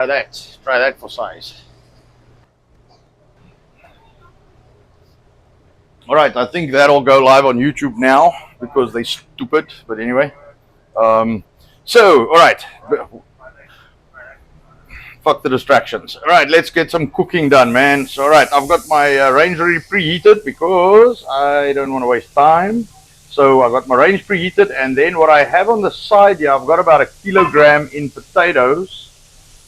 Try that for size. All right, I think that'll go live on YouTube now because they're stupid. But anyway, so all right, fuck the distractions. All right, let's get some cooking done, man. So all right, I've got my range already preheated because I don't want to waste time. So I've got my range preheated, and then what I have on the side here, I've got about 1 kilogram in potatoes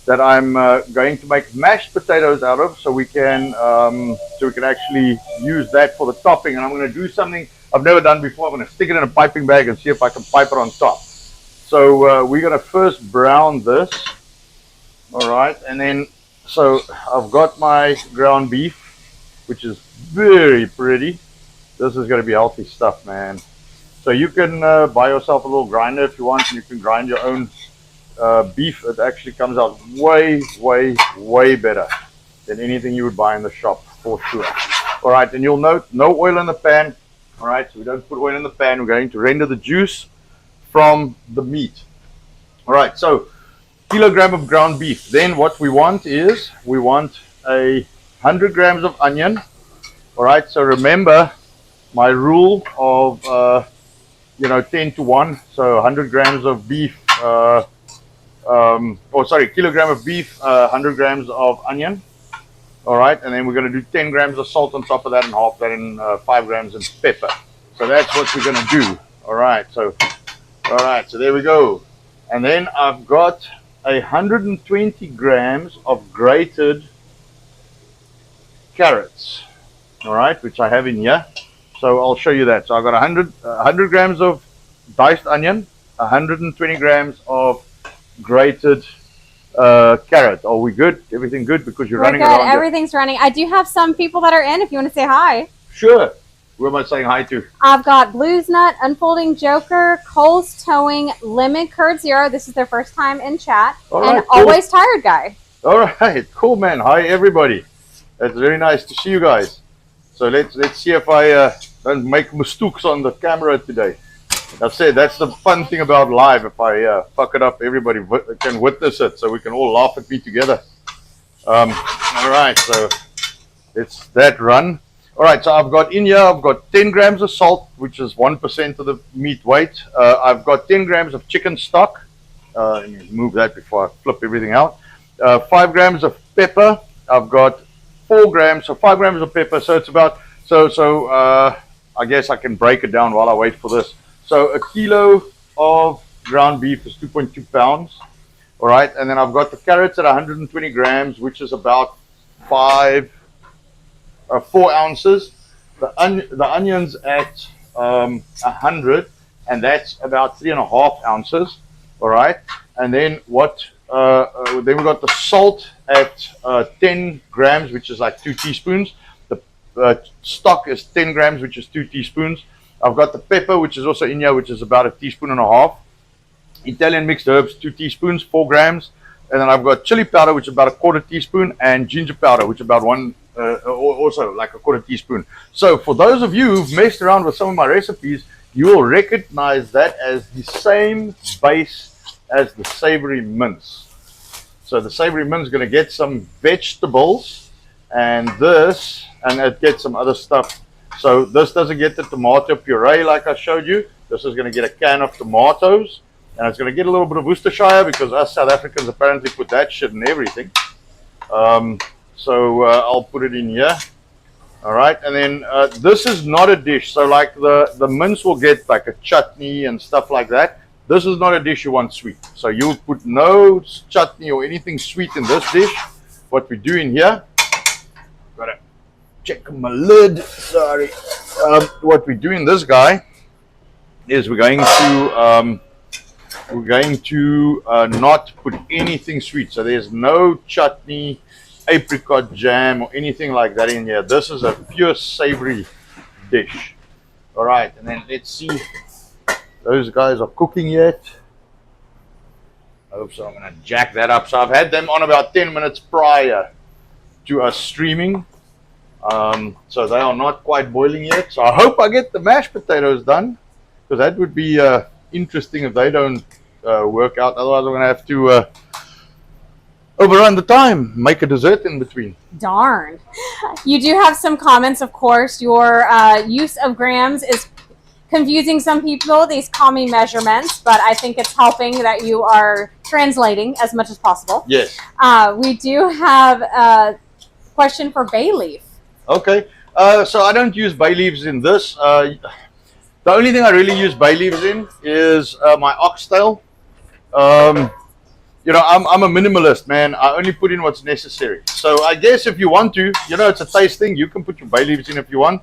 that I'm going to make mashed potatoes out of, so we can actually use that for the topping. And I'm going to do something I've never done before. I'm going to stick it in a piping bag and see if I can pipe it on top. So we're going to first brown this. All right, and then so I've got my ground beef, which is very pretty. This is going to be healthy stuff, man. So you can buy yourself a little grinder if you want, and you can grind your own beef. It actually comes out way, way, way better than anything you would buy in the shop, for sure. All right, and you'll note no oil in the pan. All right, so we don't put oil in the pan. We're going to render the juice from the meat. All right, so kilogram of ground beef. Then what we want is we want 100 grams of onion. All right, so remember my rule of 10 to 1. So 100 grams of beef. Kilogram of beef, 100 grams of onion. All right, and then we're going to do 10 grams of salt on top of that, and half that in 5 grams of pepper. So that's what we're going to do. All right, so there we go. And then I've got 120 grams of grated carrots. All right, which I have in here. So I'll show you that. So I've got 100 grams of diced onion, 120 grams of grated carrot. Are we good? Everything good? Because you're running around. Everything's running. I do have some people that are in if you want to say hi. Sure. Who am I saying hi to? I've got Blues Nut, Unfolding Joker, Cole's Towing, Lemon Curd Zero. This is their first time in chat. All right, and cool. Always Tired Guy. All right. Cool, man. Hi, everybody. It's very nice to see you guys. So let's see if I don't make mistakes on the camera today. I said that's the fun thing about live. If I fuck it up, everybody can witness it, so we can all laugh at me together. All right, so it's that run. All right, so I've got 10 grams of salt, which is 1% of the meat weight. I've got 10 grams of chicken stock. Let me move that before I flip everything out. 5 grams of pepper. I've got 4 grams, so 5 grams of pepper. So it's about I guess I can break it down while I wait for this. So 1 kilo of ground beef is 2.2 pounds. All right, and then I've got the carrots at 120 grams, which is about 4 ounces. The onions at 100, and that's about 3.5 ounces. All right, and then then we got the salt at 10 grams, which is like 2 teaspoons. The stock is 10 grams, which is 2 teaspoons. I've got the pepper, which is also in here, which is about 1.5 teaspoons. Italian mixed herbs, 2 teaspoons, 4 grams. And then I've got chili powder, which is about 1/4 teaspoon, and ginger powder, which is about also like 1/4 teaspoon. So for those of you who've messed around with some of my recipes, you will recognize that as the same base as the savory mince. So the savory mince is going to get some vegetables, and it gets some other stuff. So this doesn't get the tomato puree like I showed you. This is going to get a can of tomatoes, and it's going to get a little bit of Worcestershire because us South Africans apparently put that shit in everything. I'll put it in here. All right, and then this is not a dish. So like the mince will get like a chutney and stuff like that. This is not a dish you want sweet. So you put no chutney or anything sweet in this dish. What we do in here, gotta check my lid. Sorry. What we do in this guy is we're going to not put anything sweet. So there's no chutney, apricot jam, or anything like that in here. This is a pure savory dish. All right, and then let's see. Those guys are cooking yet. I hope so. I'm going to jack that up. So I've had them on about 10 minutes prior to us streaming. So they are not quite boiling yet. So I hope I get the mashed potatoes done, because that would be interesting if they don't work out. Otherwise I'm going to have to overrun the time. Make a dessert in between. Darn. You do have some comments, of course. Your use of grams is confusing some people. These call me measurements, but I think it's helping that you are translating as much as possible. Yes. We do have a question for bay leaf. Okay. So I don't use bay leaves in this. The only thing I really use bay leaves in is my oxtail. You know, I'm a minimalist, man. I only put in what's necessary. So I guess if you want to, you know, it's a taste thing. You can put your bay leaves in if you want.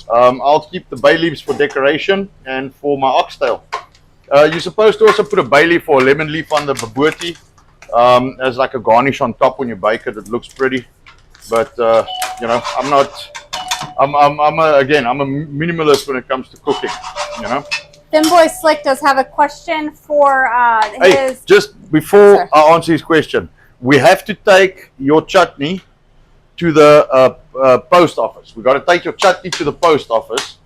I'll keep the bay leaves for decoration and for my oxtail. You're supposed to also put a bay leaf or a lemon leaf on the bobotie as like a garnish on top when you bake it. It looks pretty. But, you know, I'm a minimalist when it comes to cooking, you know. Finboy Slick does have a question for his... Hey, just before I answer his question, we have to take your chutney to the post office. We got to take your chutney to the post office.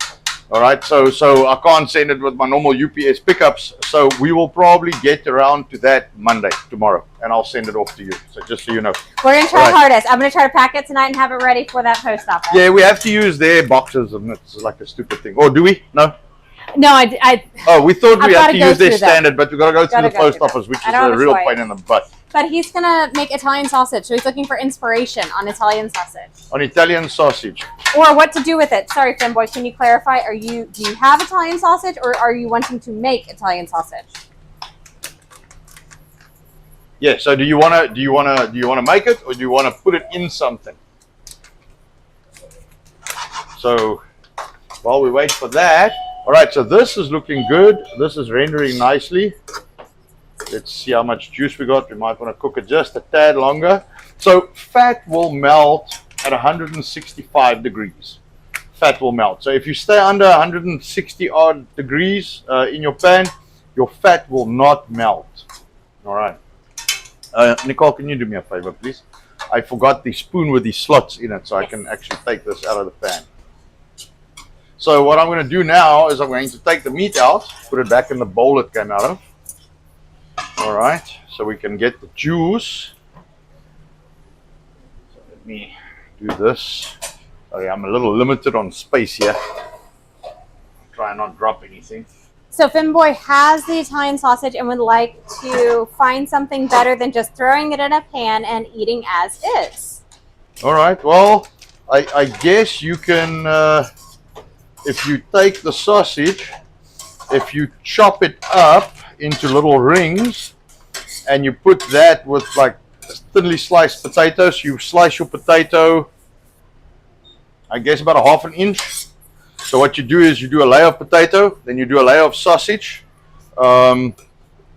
All right, so I can't send it with my normal UPS pickups. So we will probably get around to that Monday, tomorrow, and I'll send it off to you. So just so you know. We're going to try our hardest. I'm going to try to pack it tonight and have it ready for that post office. Yeah, we have to use their boxes, and it's like a stupid thing. Or do we? No? No, Oh, we thought we had to use their standard, but we've got to go through the post office, which is a real pain in the butt. But he's going to make Italian sausage, so he's looking for inspiration on Italian sausage. On Italian sausage. Or what to do with it. Sorry, Finboy, can you clarify? Do you have Italian sausage, or are you wanting to make Italian sausage? Yeah, so do you wanna make it, or do you wanna put it in something? So while we wait for that, all right, so this is looking good. This is rendering nicely. Let's see how much juice we got. We might want to cook it just a tad longer. So fat will melt at 165 degrees. Fat will melt. So if you stay under 160 odd degrees in your pan, your fat will not melt. All right. Nicole, can you do me a favor, please? I forgot the spoon with the slots in it, so I can actually take this out of the pan. So what I'm going to do now is I'm going to take the meat out, put it back in the bowl it came out of. All right, so we can get the juice. So let me do this. Sorry, I'm a little limited on space here. Try and not drop anything. So Finboy has the Italian sausage and would like to find something better than just throwing it in a pan and eating as is. All right, well, I guess you can, if you take the sausage, if you chop it up into little rings and you put that with like thinly sliced potatoes, you slice your potato, I guess about a ½ an inch. So what you do is you do a layer of potato, then you do a layer of sausage, and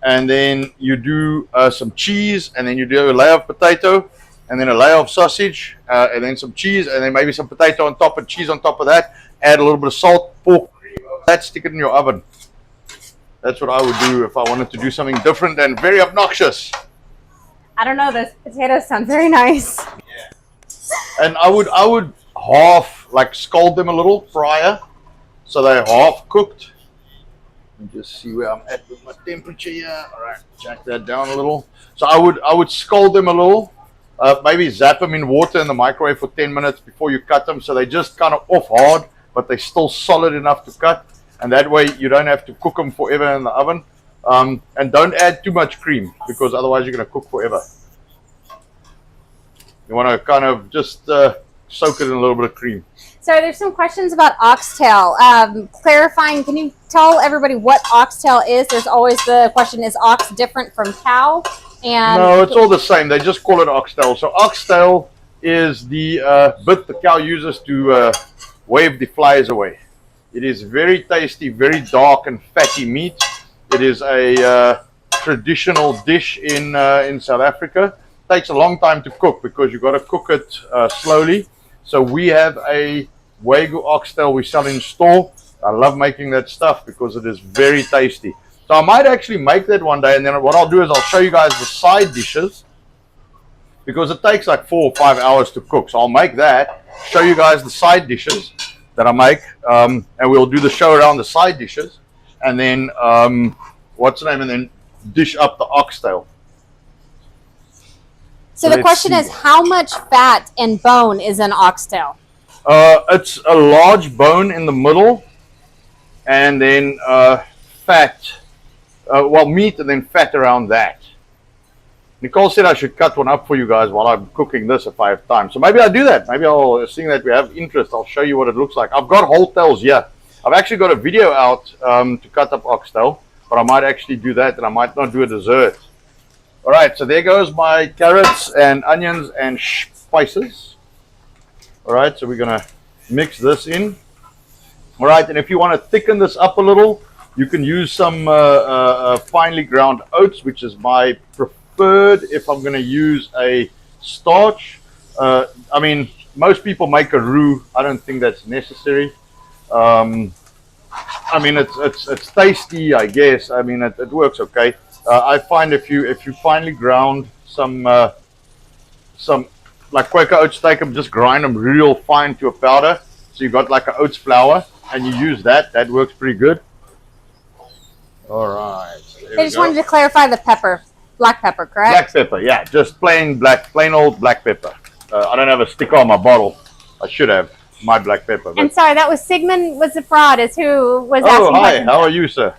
then you do some cheese, and then you do a layer of potato, and then a layer of sausage, and then some cheese, and then maybe some potato on top and cheese on top of that. Add a little bit of salt, pork, that, stick it in your oven. That's what I would do if I wanted to do something different and very obnoxious. I don't know, those potatoes sound very nice. Yeah. And I would half, like, scald them a little prior, so they're half cooked. Let me just see where I'm at with my temperature here. All right, jack that down a little. So I would scald them a little, maybe zap them in water in the microwave for 10 minutes before you cut them, so they just kind of off hard, but they're still solid enough to cut. And that way you don't have to cook them forever in the oven. And don't add too much cream, because otherwise you're going to cook forever. You want to kind of just soak it in a little bit of cream. So there's some questions about oxtail. Clarifying, can you tell everybody what oxtail is? There's always the question, is ox different from cow? And no, it's all the same. They just call it oxtail. So oxtail is the bit the cow uses to wave the flies away. It is very tasty, very dark and fatty meat. It is a traditional dish in South Africa. It takes a long time to cook because you've got to cook it slowly. So we have a Wagyu oxtail we sell in store. I love making that stuff because it is very tasty. So I might actually make that one day, and then what I'll do is I'll show you guys the side dishes, because it takes like 4 or 5 hours to cook. So I'll make that, show you guys the side dishes that I make, and we'll do the show around the side dishes, and then what's the name, and then dish up the oxtail. So the question is, how much fat and bone is in oxtail? It's a large bone in the middle, and then fat. Well, meat and then fat around that. Nicole said I should cut one up for you guys while I'm cooking this if I have time. So maybe I'll do that. Maybe I'll, seeing that we have interest, I'll show you what it looks like. I've got whole tails here. I've actually got a video out to cut up oxtail, but I might actually do that, and I might not do a dessert. All right, so there goes my carrots and onions and spices. All right, so we're going to mix this in. All right, and if you want to thicken this up a little, you can use some finely ground oats, which is my preferred if I'm going to use a starch. I mean, most people make a roux. I don't think that's necessary. I mean, it's tasty, I guess. I mean, it works okay. I find if you finely ground some like Quaker oats, take them, just grind them real fine to a powder. So you got like an oats flour, and you use that. That works pretty good. All right. I just wanted to clarify the pepper, black pepper, correct? Black pepper, yeah, just plain old black pepper. I don't have a sticker on my bottle. I should have my black pepper. And sorry, that was Sigmund was the fraud, is who was asking. Oh, hi. How are you, sir?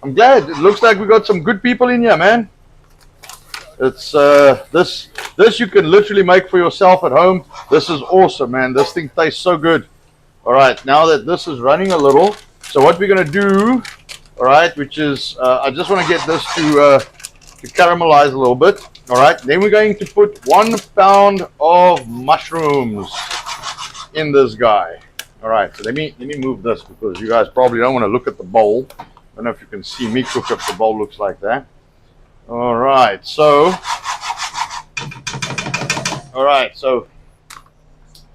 I'm glad. It looks like we got some good people in here, man. It's this you can literally make for yourself at home. This is awesome, man. This thing tastes so good. All right, now that this is running a little, so what we're gonna do, all right, which is I just want to get this to caramelize a little bit. All right, then we're going to put 1 pound of mushrooms in this guy. All right, so let me move this because you guys probably don't want to look at the bowl. I don't know if you can see me cook if the bowl looks like that. All right, so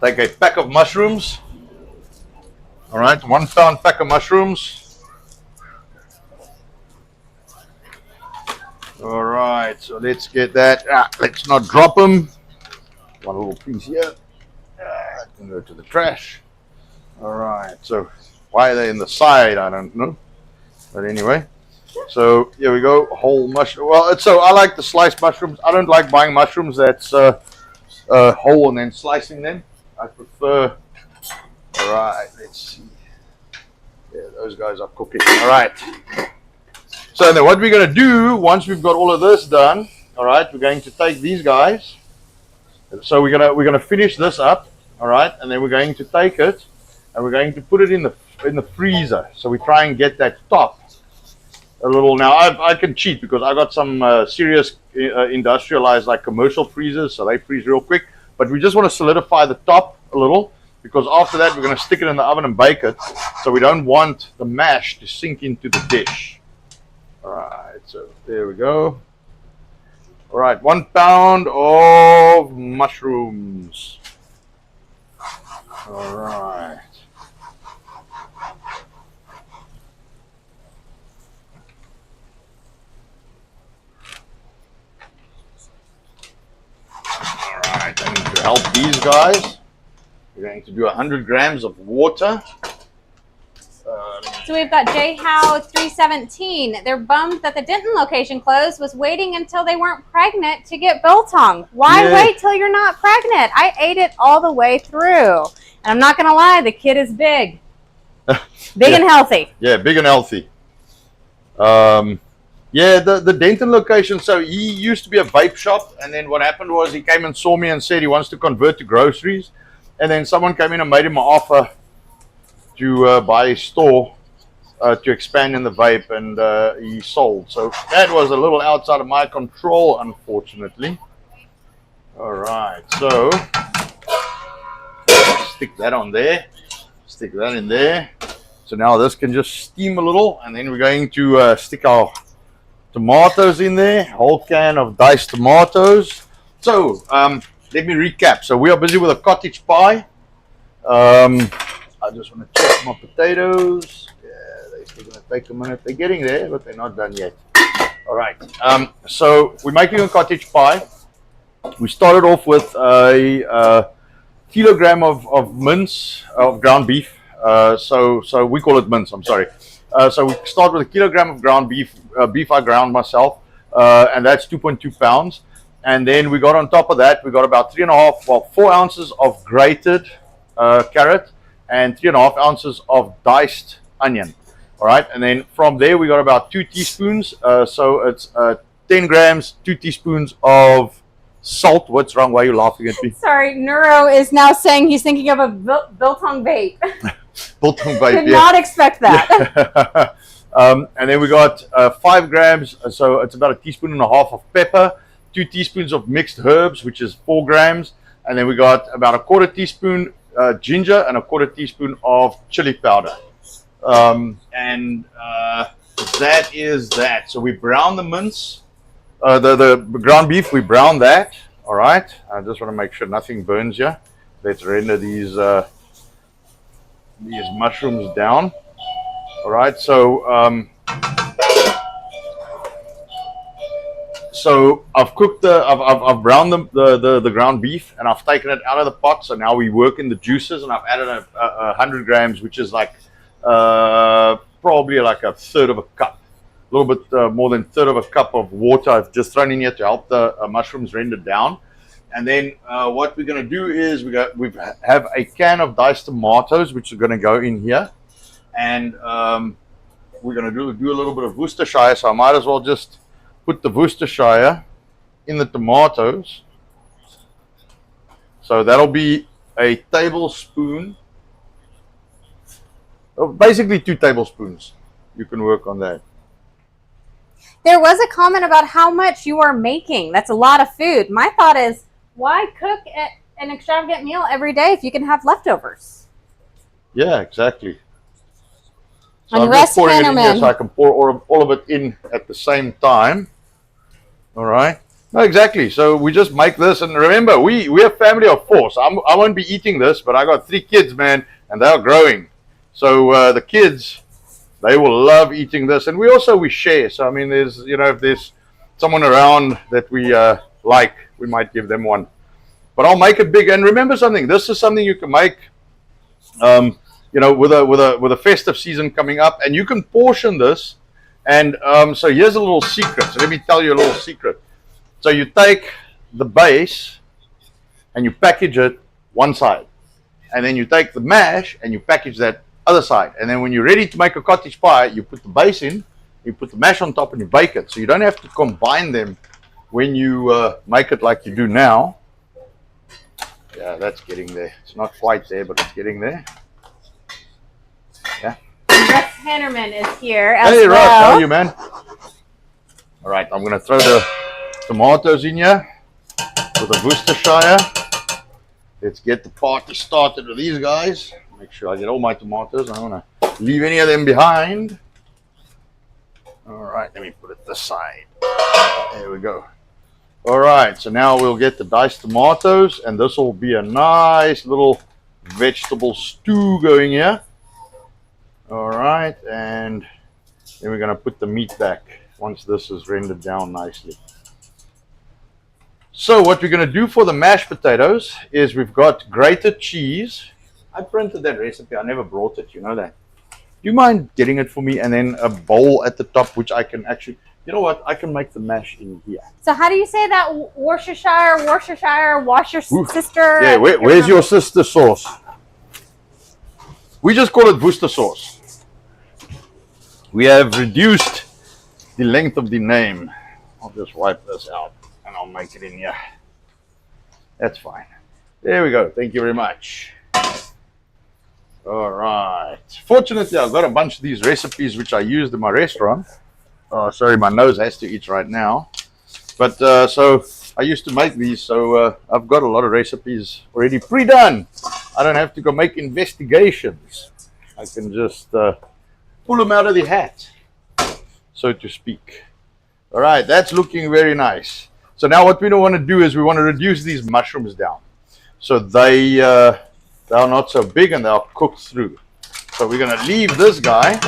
take a pack of mushrooms. All right, 1 pound pack of mushrooms. All right, so let's get that. Let's not drop them. One little piece here. That can go to the trash. All right, so why are they in the side? I don't know. But anyway, so here we go. Whole mushroom. Well, so I like the sliced mushrooms. I don't like buying mushrooms that's whole and then slicing them. I prefer. All right, let's see. Yeah, those guys are cooking. All right. So then what we're going to do once we've got all of this done, all right, we're going to take these guys. So we're going to finish this up, all right, and then we're going to take it and we're going to put it in the freezer. So we try and get that top a little. Now I can cheat because I got some serious industrialized like commercial freezers, so they freeze real quick. But we just want to solidify the top a little because after that we're going to stick it in the oven and bake it. So we don't want the mash to sink into the dish. All right, so there we go. All right, 1 pound of mushrooms. All right. All right, I need to help these guys. We're going to do 100 grams of water. So we've got J Howe 317. They're bummed that the Denton location closed, was waiting until they weren't pregnant to get biltong. Why wait till you're not pregnant? I ate it all the way through. And I'm not going to lie, the kid is big. Big and healthy. Yeah, big and healthy. Yeah, the Denton location, so he used to be a vape shop, and then what happened was he came and saw me and said he wants to convert to groceries, and then someone came in and made him an offer to buy a store to expand in the vape, and he sold. So that was a little outside of my control, unfortunately. All right, so stick that on there, stick that in there. So now this can just steam a little, and then we're going to stick our tomatoes in there, whole can of diced tomatoes. So let me recap. So we are busy with a cottage pie. I just want to check my potatoes. Yeah, they're still going to take a minute. They're getting there, but they're not done yet. All right. So we're making a cottage pie. We started off with a kilogram of mince, of ground beef. So we call it mince, I'm sorry. So we start with a kilogram of ground beef, beef I ground myself, and that's 2.2 pounds. And then we got on top of that, we got about 4 ounces of grated carrot and 3.5 ounces of diced onion. All right, and then from there we got about 2 teaspoons. So it's 10 grams, 2 teaspoons of salt. What's wrong? Why are you laughing at me? Sorry, Neuro is now saying he's thinking of a biltong vape. Biltong vape. Did not expect that. Yeah. And then we got 5 grams, so it's about 1.5 teaspoons of pepper, 2 teaspoons of mixed herbs, which is 4 grams, and then we got about 1/4 teaspoon ginger and 1/4 teaspoon of chili powder. And that is that. So we brown the mince, the ground beef. We brown that. All right. I just want to make sure nothing burns here. Let's render these mushrooms down. All right. So I've cooked I've browned the ground beef, and I've taken it out of the pot. So now we work in the juices, and I've added 100 grams, which is like probably like 1/3 of a cup, a little bit more than 1/3 of a cup of water I've just thrown in here to help the mushrooms render down. And then what we're going to do is we have a can of diced tomatoes, which are going to go in here, and we're going to do a little bit of Worcestershire. So I might as well just put the Worcestershire in the tomatoes. So that'll be a tablespoon. Basically 2 tablespoons. You can work on that. There was a comment about how much you are making. That's a lot of food. My thought is, why cook an extravagant meal every day if you can have leftovers? Yeah, exactly. So And I'm just pouring it in here so I can pour all of it in at the same time. All right. No, exactly. So we just make this, and remember, we're a family of 4. So I won't be eating this, but I got 3 kids, man, and they're growing. So the kids, they will love eating this, and we share. So I mean, there's if there's someone around that we like, we might give them one. But I'll make it big. And remember something: this is something you can make, with a festive season coming up, and you can portion this. And so here's a little secret. So let me tell you a little secret. So you take the base and you package it one side, and then you take the mash and you package that other side, and then when you're ready to make a cottage pie, you put the base in, you put the mash on top, and you bake it. So you don't have to combine them when you make it like you do now. Yeah, that's getting there. It's not quite there, but it's getting there. Yeah. Russ Hannerman is here as hey, well. Russ, how are you, man? All right, I'm going to throw the tomatoes in here with the Worcestershire. Let's get the party started with these guys. Make sure I get all my tomatoes. I don't want to leave any of them behind. All right, let me put it this side. There we go. All right, so now we'll get the diced tomatoes, and this will be a nice little vegetable stew going here. All right, and then we're going to put the meat back once this is rendered down nicely. So what we're going to do for the mashed potatoes is we've got grated cheese. I printed that recipe. I never brought it. You know that. Do you mind getting it for me? And then a bowl at the top, which I can actually... You know what? I can make the mash in here. So how do you say that? Worcestershire, wash your sister? Yeah, where's your sister sauce? We just call it Worcester sauce. We have reduced the length of the name. I'll just wipe this out and I'll make it in here. That's fine. There we go. Thank you very much. All right. Fortunately, I've got a bunch of these recipes which I used in my restaurant. Oh, sorry, my nose has to eat right now. But so I used to make these, so I've got a lot of recipes already pre-done. I don't have to go make investigations. I can just pull them out of the hat, so to speak. All right, that's looking very nice. So now what we don't want to do is we want to reduce these mushrooms down, so they're not so big and they'll cook through. So we're going to leave this guy,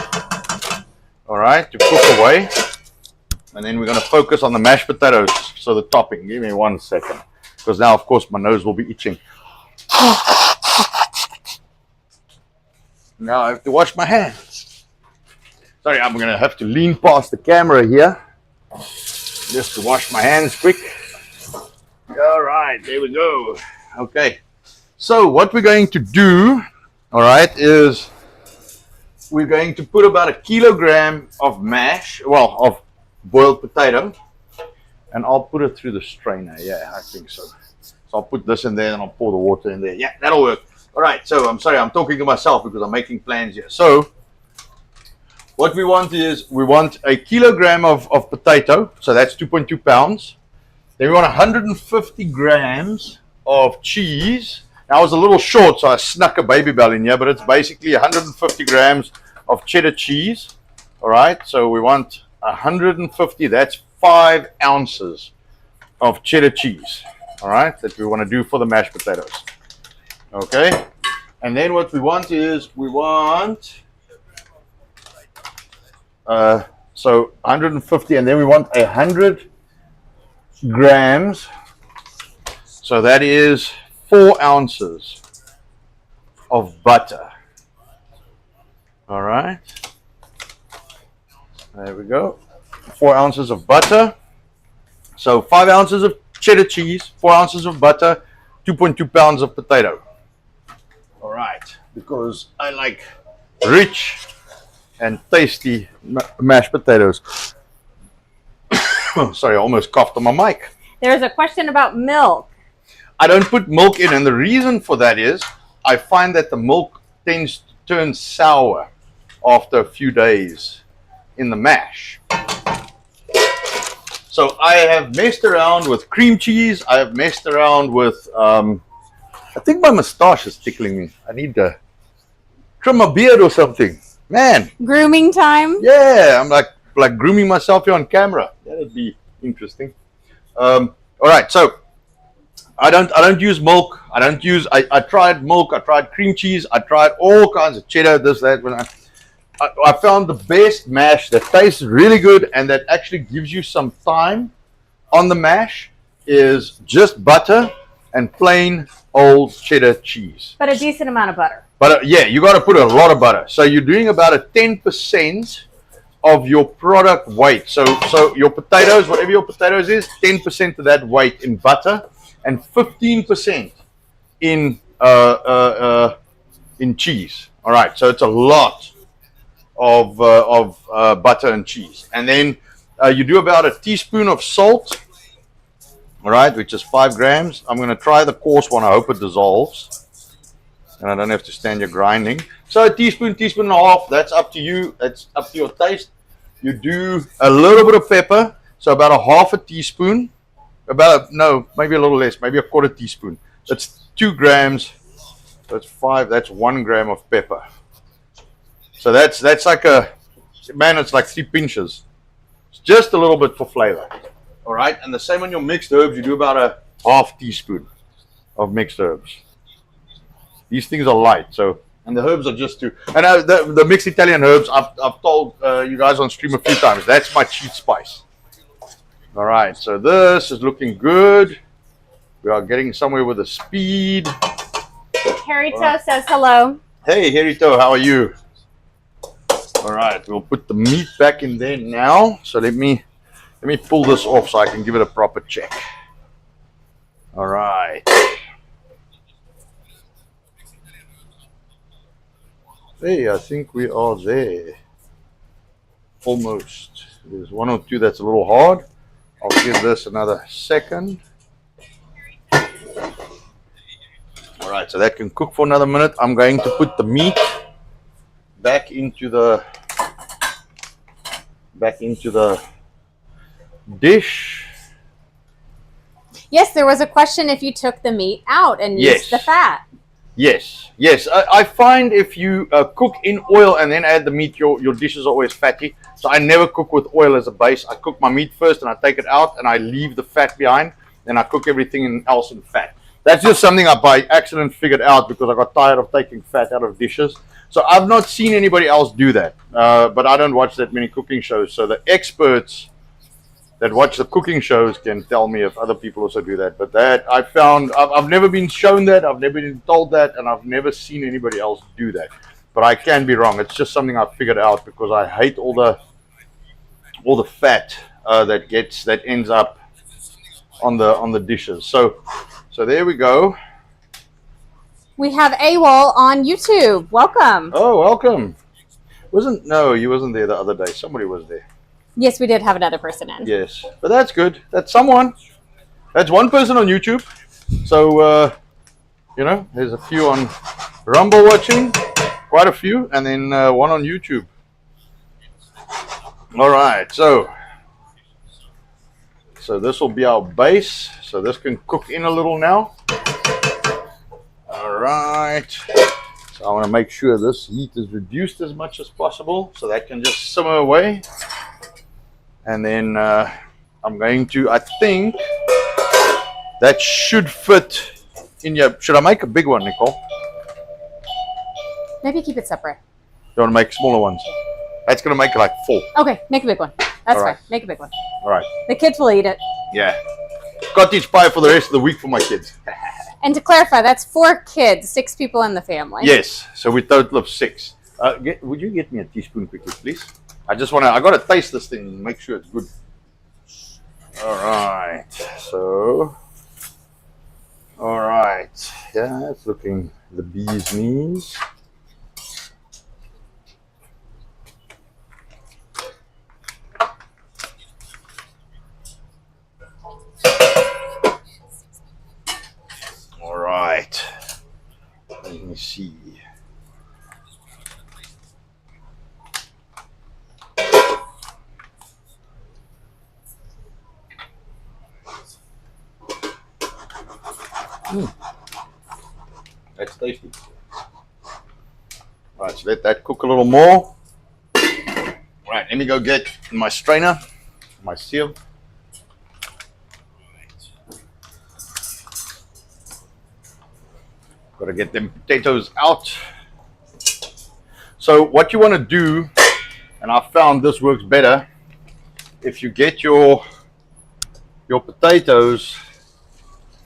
all right, to cook away. And then we're going to focus on the mashed potatoes, so the topping. Give me 1 second, because now, of course, my nose will be itching. Now I have to wash my hands. Sorry, I'm going to have to lean past the camera here just to wash my hands quick. All right, there we go. Okay. So what we're going to do, all right, is we're going to put about 1 kilogram of mash, well, of boiled potato, and I'll put it through the strainer. Yeah, I think so. So I'll put this in there and I'll pour the water in there. Yeah, that'll work. All right, so I'm sorry, I'm talking to myself because I'm making plans here. So what we want is we want 1 kilogram of potato, so that's 2.2 pounds. Then we want 150 grams of cheese. Now I was a little short, so I snuck a baby bell in here, but it's basically 150 grams of cheddar cheese. All right, so we want 150, that's 5 ounces of cheddar cheese. All right, that we want to do for the mashed potatoes. Okay, and then what we want is we want so 150, and then we want 100 grams, so that is 4 ounces of butter. All right, there we go, 4 ounces of butter. So 5 ounces of cheddar cheese, 4 ounces of butter, 2.2 pounds of potato. All right, because I like rich and tasty mashed potatoes. Sorry, I almost coughed on my mic. There's a question about milk. I don't put milk in, and the reason for that is I find that the milk tends to turn sour after a few days in the mash. So I have messed around with cream cheese. I have messed around with, I think my mustache is tickling me. I need to trim my beard or something. Man. Grooming time? Yeah, I'm like grooming myself here on camera. That'd be interesting. All right, so I don't use milk. I tried milk. I tried cream cheese. I tried all kinds of cheddar, this, that. When I found the best mash that tastes really good and that actually gives you some time on the mash is just butter and plain old cheddar cheese. But a decent amount of butter. But yeah, you got to put a lot of butter. So you're doing about a 10% of your product weight. So your potatoes, whatever your potatoes is, 10% of that weight in butter and 15% in cheese. All right, so it's a lot of butter and cheese. And then you do about a teaspoon of salt, all right, which is 5 grams. I'm going to try the coarse one. I hope it dissolves and I don't have to stand here grinding. So a teaspoon, teaspoon and a half, that's up to you. That's up to your taste. You do a little bit of pepper, so about a half a teaspoon, maybe a little less, maybe a quarter teaspoon. That's 2 grams, that's 5, that's 1 gram of pepper. So that's like it's like 3 pinches. It's just a little bit for flavor. All right, and the same on your mixed herbs, you do about a half teaspoon of mixed herbs. These things are light, so, and the herbs are just too, and the mixed Italian herbs, I've told you guys on stream a few times, that's my cheat spice. All right, so this is looking good. We are getting somewhere with the speed. Harito says hello. Hey, Harito, how are you? All right, we'll put the meat back in there now. So let me pull this off so I can give it a proper check. All right. Hey, I think we are there. Almost. There's 1 or 2 that's a little hard. I'll give this another second. All right, so that can cook for another minute. I'm going to put the meat back into the dish. Yes, there was a question if you took the meat out and used the fat. Yes. I find if you cook in oil and then add the meat, your dishes are always fatty. So I never cook with oil as a base. I cook my meat first and I take it out and I leave the fat behind. Then I cook everything else in fat. That's just something I by accident figured out because I got tired of taking fat out of dishes. So I've not seen anybody else do that. But I don't watch that many cooking shows. So the experts that watch the cooking shows can tell me if other people also do that. But that I found, I've never been shown that, I've never been told that, and I've never seen anybody else do that. But I can be wrong. It's just something I figured out because I hate all the fat that ends up on the dishes. So there we go. We have AWOL on YouTube. Welcome. Oh, welcome. No, you wasn't there the other day. Somebody was there. Yes, we did have another person in. Yes, but that's good. That's someone. That's one person on YouTube. So you know, there's a few on Rumble watching, quite a few, and then one on YouTube. All right, so this will be our base. So this can cook in a little now. All right. So I want to make sure this heat is reduced as much as possible, so that can just simmer away. And then I'm going to, I think that should fit in your. Should I make a big one, Nicole? Maybe keep it separate. You want to make smaller ones? That's going to make like 4. Okay, make a big one. That's All right. fine. Make a big one. All right. The kids will eat it. Yeah. Cottage pie for the rest of the week for my kids. And to clarify, that's 4 kids, 6 people in the family. Yes. So we total of 6. Would you get me a teaspoon quickly, please? I got to taste this thing and make sure it's good. All right. So, all right. Yeah, it's looking the bee's knees. All right. Let me see. That's tasty. All right, so let that cook a little more. All right, let me go get my strainer, my sieve. Got to get them potatoes out. So what you want to do, and I found this works better, if you get your potatoes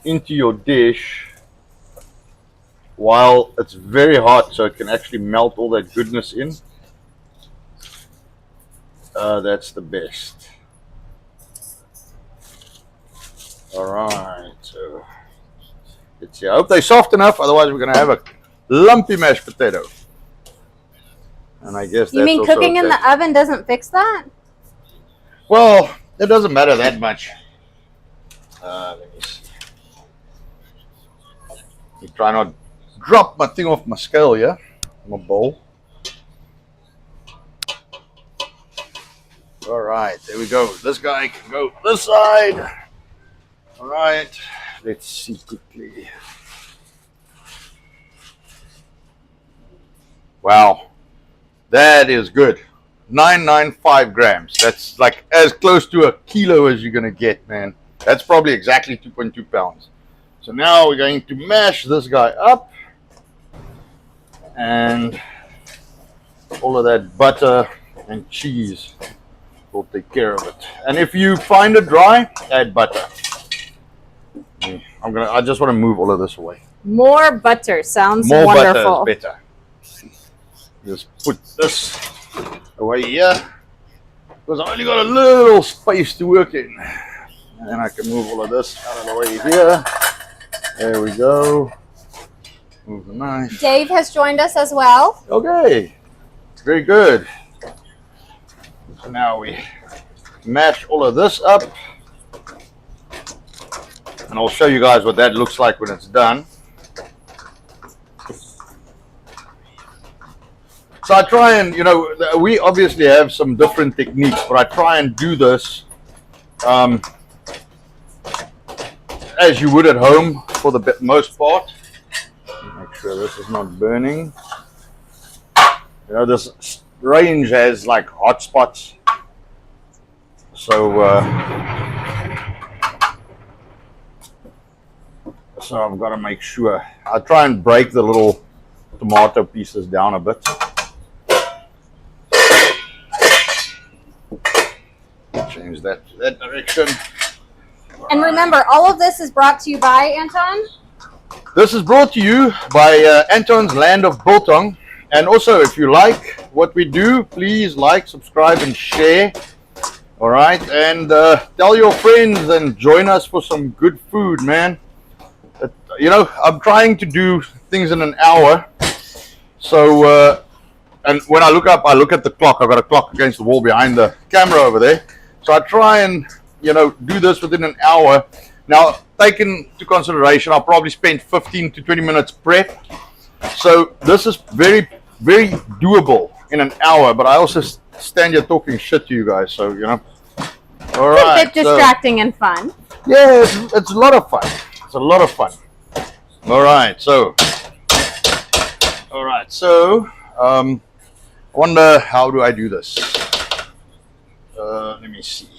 into your dish while it's very hot, so it can actually melt all that goodness in. That's the best. All right, so let's see. I hope they're soft enough, otherwise we're going to have a lumpy mashed potato. And I guess You mean cooking in the oven doesn't fix that? Well, it doesn't matter that much. Let me see. Let me try not drop my thing off my scale here, my bowl. All right, there we go. This guy can go this side. All right, let's see quickly. Wow, that is good. 995 grams. That's like as close to a kilo as you're gonna get, man. That's probably exactly 2.2 pounds. So now we're going to mash this guy up, and all of that butter and cheese will take care of it. And if you find it dry, add butter. I just want to move all of this away. More butter sounds More wonderful. butter is better. Just put this away here, because I only got a little space to work in. And then I can move all of this out of the way here. There we go. Move the knife. Dave has joined us as well. Okay, very good. So now we mash all of this up, and I'll show you guys what that looks like when it's done. So I try and, we obviously have some different techniques, but I try and do this as you would at home for the most part. Make sure this is not burning. This range has like hot spots. So I've got to make sure. I try and break the little tomato pieces down a bit. Change that to that direction. And remember, all of this is brought to you by Anton. This is brought to you by Anton's Land of Biltong. And also, if you like what we do, please like, subscribe, and share. All right, and tell your friends and join us for some good food, man. You know, I'm trying to do things in an hour. So, and when I look up, I look at the clock. I've got a clock against the wall behind the camera over there. So I try and, you know, do this within an hour. Now, taking into consideration, I'll probably spend 15 to 20 minutes prep. So this is very, very doable in an hour. But I also stand here talking shit to you guys. So, you know. All right. It's a bit distracting and fun. Yeah, it's a lot of fun. It's a lot of fun. All right. So, I wonder, how do I do this? Let me see.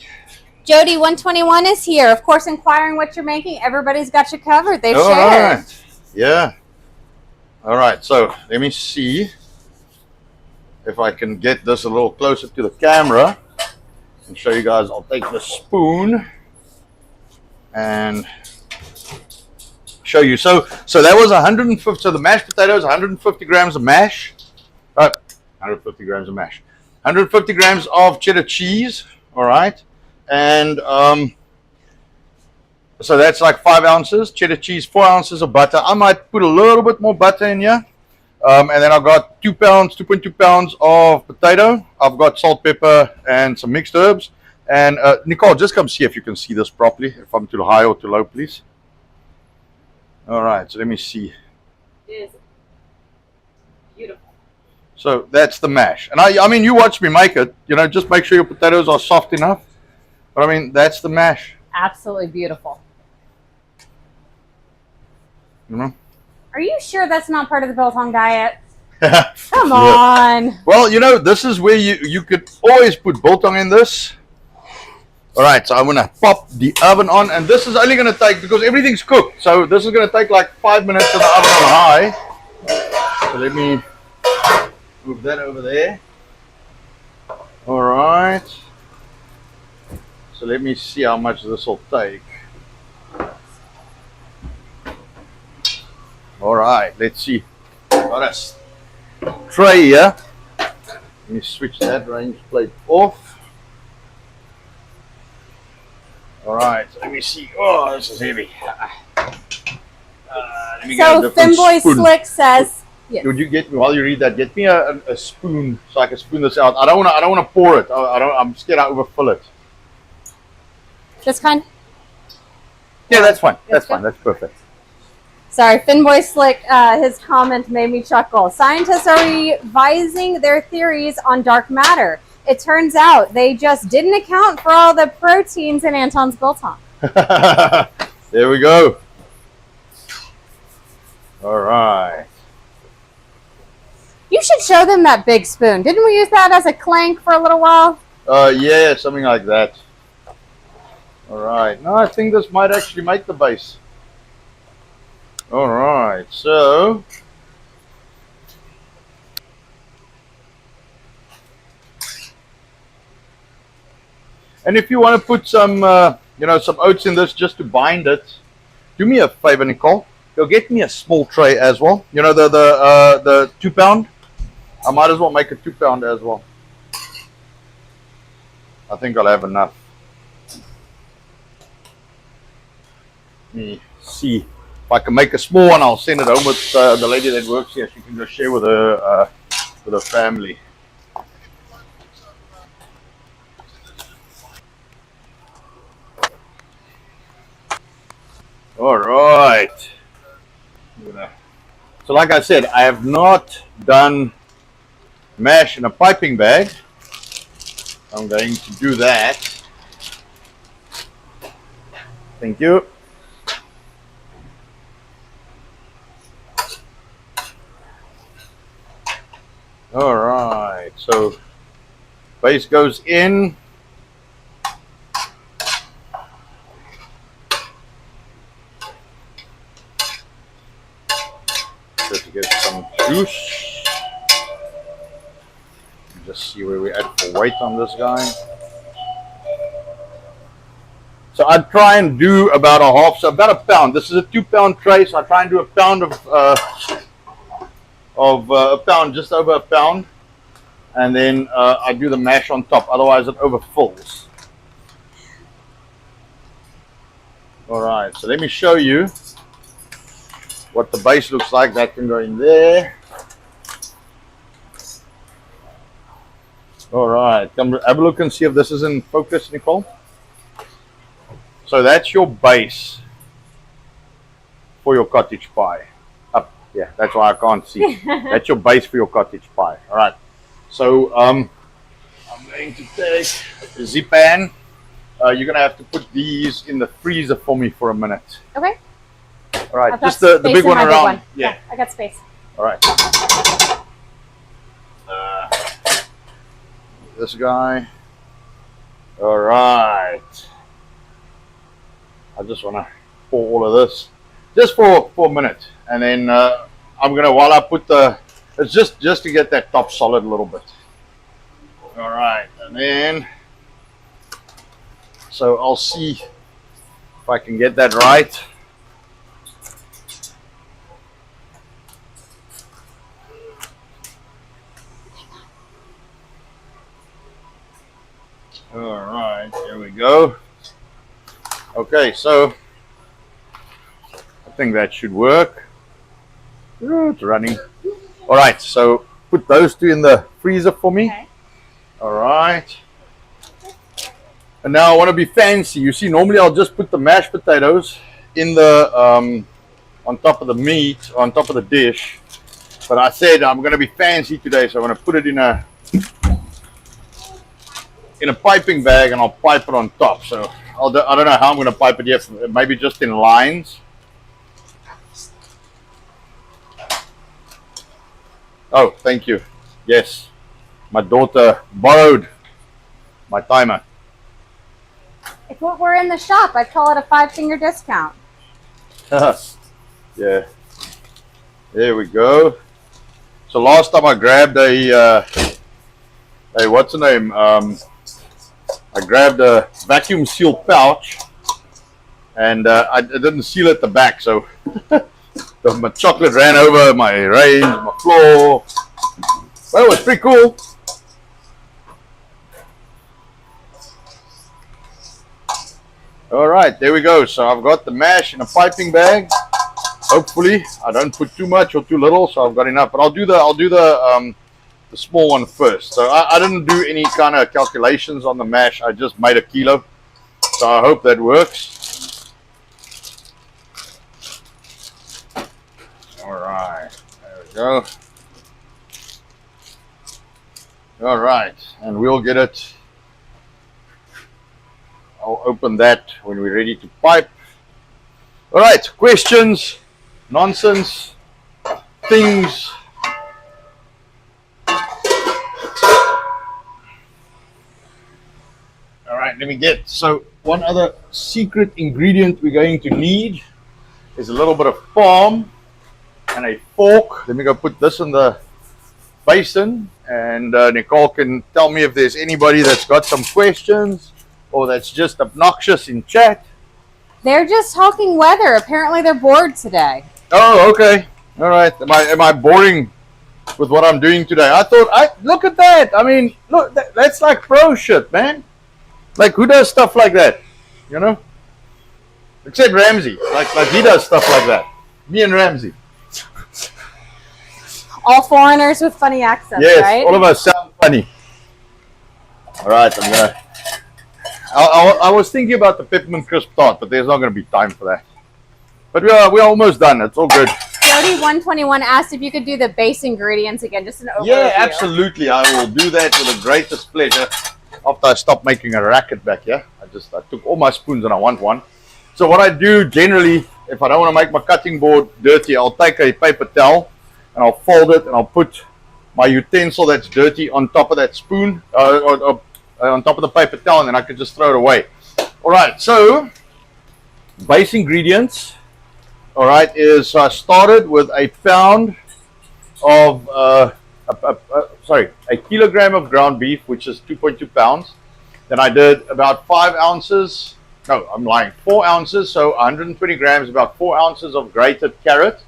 Jody 121 is here. Of course, inquiring what you're making. Everybody's got you covered. They've All shared. right. Yeah. All right. So let me see if I can get this a little closer to the camera and show you guys. I'll take the spoon and show you. So that was 150. So the mashed potatoes, 150 grams of mash. 150 grams of mash. 150 grams of cheddar cheese. All right. And so that's like 5 ounces cheddar cheese, 4 ounces of butter. I might put a little bit more butter in here. And then I've got 2.2 pounds of potato. I've got salt, pepper, and some mixed herbs. And Nicole, just come see if you can see this properly. If I'm too high or too low, please. All right, so let me see. It is beautiful. So that's the mash. And I mean, you watch me make it. You know, just make sure your potatoes are soft enough. But I mean, that's the mash. Absolutely beautiful. You know? Are you sure that's not part of the biltong diet? Come on. Well, you know, this is where you could always put biltong in this. All right, so I'm going to pop the oven on. And this is only going to take, because everything's cooked. So this is going to take like 5 minutes in the oven on high. So let me move that over there. All right. So let me see how much this will take. All right, let's see. Got a tray here. Let me switch that range plate off. All right, so let me see. Oh, this is heavy. Let me get a So different Finboy spoon. Slick says, yes. Would you get me, while you read that? Get me a spoon so I can spoon this out. I don't want to pour it. I'm scared I overfill it. This kind? Yeah, that's fine. That's That's fine. That's perfect. Sorry, Finboy Slick, his comment made me chuckle. Scientists are revising their theories on dark matter. It turns out they just didn't account for all the proteins in Anton's biltong. There we go. All right. You should show them that big spoon. Didn't we use that as a clank for a little while? Yeah, something like that. All right. No, I think this might actually make the base. All right. So. And if you want to put some, some oats in this just to bind it, do me a favor, Nicole. Go get me a small tray as well. You know, the 2 pound. I might as well make a 2 pound as well. I think I'll have enough. Let me see if I can make a small one. I'll send it home with the lady that works here. She can just share with her family. All right. So like I said, I have not done mash in a piping bag. I'm going to do that. Thank you. All right. So base goes in. To get some juice. Just see where we add for weight on this guy. So I try and do about about a pound. This is a 2 pound tray, so I try and do a pound of a pound, just over a pound, and then I do the mash on top. Otherwise, it overfills. All right, so let me show you what the base looks like. That can go in there. All right, come have a look and see if this is in focus, Nicole. So that's your base for your cottage pie. Up, yeah, that's why I can't see. That's your base for your cottage pie. All right, so I'm going to take a Z-pan. You're gonna have to put these in the freezer for me for a minute. Okay. All right, just the big one around. Big one. Yeah, I got space. All right. This guy. All right. I just want to pour all of this just for a minute, and then I'm gonna, while I put it's just to get that top solid a little bit. All right, and then so I'll see if I can get that right. All right, here we go. Okay, so I think that should work. Oh, it's running. All right, so put those two in the freezer for me. Okay. All right. And now I want to be fancy. You see, normally I'll just put the mashed potatoes in the on top of the meat, on top of the dish. But I said I'm going to be fancy today, so I'm going to put it in a piping bag, and I'll pipe it on top. So I don't know how I'm going to pipe it yet. Maybe just in lines. Oh, thank you. Yes, my daughter borrowed my timer. If we're in the shop, I'd call it a 5-finger discount. Yeah. There we go. So last time I grabbed a what's the name? I grabbed a vacuum sealed pouch, and I didn't seal at the back, so my chocolate ran over my range, my floor. Well, it was pretty cool. All right, there we go. So I've got the mash in a piping bag. Hopefully, I don't put too much or too little, so I've got enough. But I'll do the small one first. So I didn't do any kind of calculations on the mash. I just made a kilo. So I hope that works. All right, there we go. All right, and we'll get it. I'll open that when we're ready to pipe. All right, questions, nonsense, things. All right, let me get, so one other secret ingredient we're going to need is a little bit of palm and a fork. Let me go put this in the basin, and Nicole can tell me if there's anybody that's got some questions or that's just obnoxious in chat. They're just talking weather. Apparently they're bored today. Oh, okay. All right. Am I boring with what I'm doing today? I thought, look at that. I mean, look, that's like pro shit, man. Like, who does stuff like that? You know? Except Ramsey. Like he does stuff like that. Me and Ramsey. All foreigners with funny accents, yes, right? All of us sound funny. All right, I was thinking about the peppermint crisp tart, but there's not going to be time for that. But we're almost done. It's all good. Jody121 asked if you could do the base ingredients again, just an overview. Yeah, absolutely. I will do that with the greatest pleasure. After I stop making a racket back here, I took all my spoons and I want one. So what I do generally, if I don't want to make my cutting board dirty, I'll take a paper towel and I'll fold it and I'll put my utensil that's dirty on top of that spoon, on top of the paper towel, and then I can just throw it away. All right, so base ingredients, all right, is I started with a pound of, a kilogram of ground beef, which is 2.2 pounds. Then I did about 5 ounces, no, I'm lying, 4 ounces, so 120 grams, about 4 ounces of grated carrot.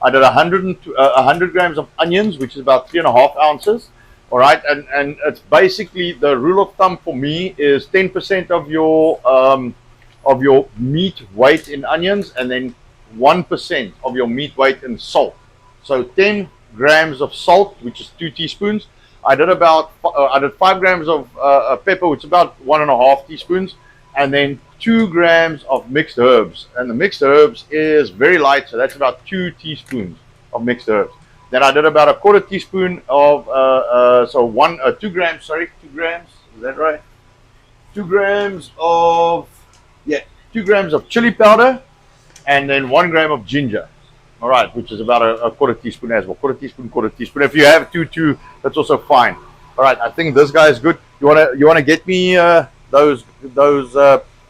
I did 100 grams of onions, which is about 3.5 ounces. All right, and it's basically, the rule of thumb for me is 10% of your of your meat weight in onions, and then 1% of your meat weight in salt. So 10 grams of salt, which is 2 teaspoons. I did 5 grams of pepper, which is about 1.5 teaspoons, and then 2 grams of mixed herbs. And the mixed herbs is very light, so that's about 2 teaspoons of mixed herbs. Then I did about 1/4 teaspoon of 2 grams. Sorry, 2 grams. Is that right? 2 grams of 2 grams of chili powder, and then 1 gram of ginger. All right, which is about a 1/4 teaspoon as well. 1/4 teaspoon, 1/4 teaspoon. If you have two, that's also fine. All right, I think this guy is good. You wanna get me those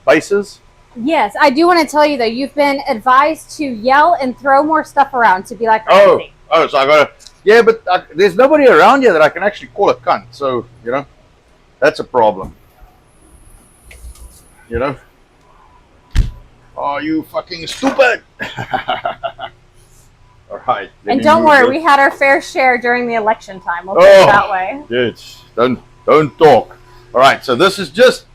bases? Yes, I do want to tell you though, you've been advised to yell and throw more stuff around to be like Ramsey. So I gotta. Yeah, but there's nobody around here that I can actually call a cunt. So that's a problem. Oh, you fucking stupid! All right. And don't worry, we had our fair share during the election time. We'll put it that way. Yes. Don't talk. All right. So this is just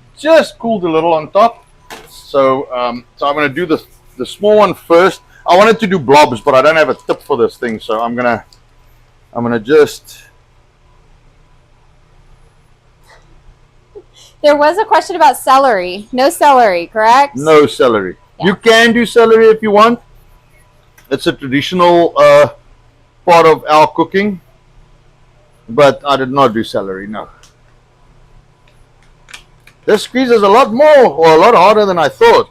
cooled a little on top. So I'm gonna do the small one first. I wanted to do blobs, but I don't have a tip for this thing, so I'm gonna just. There was a question about celery. No celery, correct? No celery. Yeah. You can do celery if you want. It's a traditional part of our cooking, but I did not do celery. No. This squeezes a lot more, or a lot harder than I thought.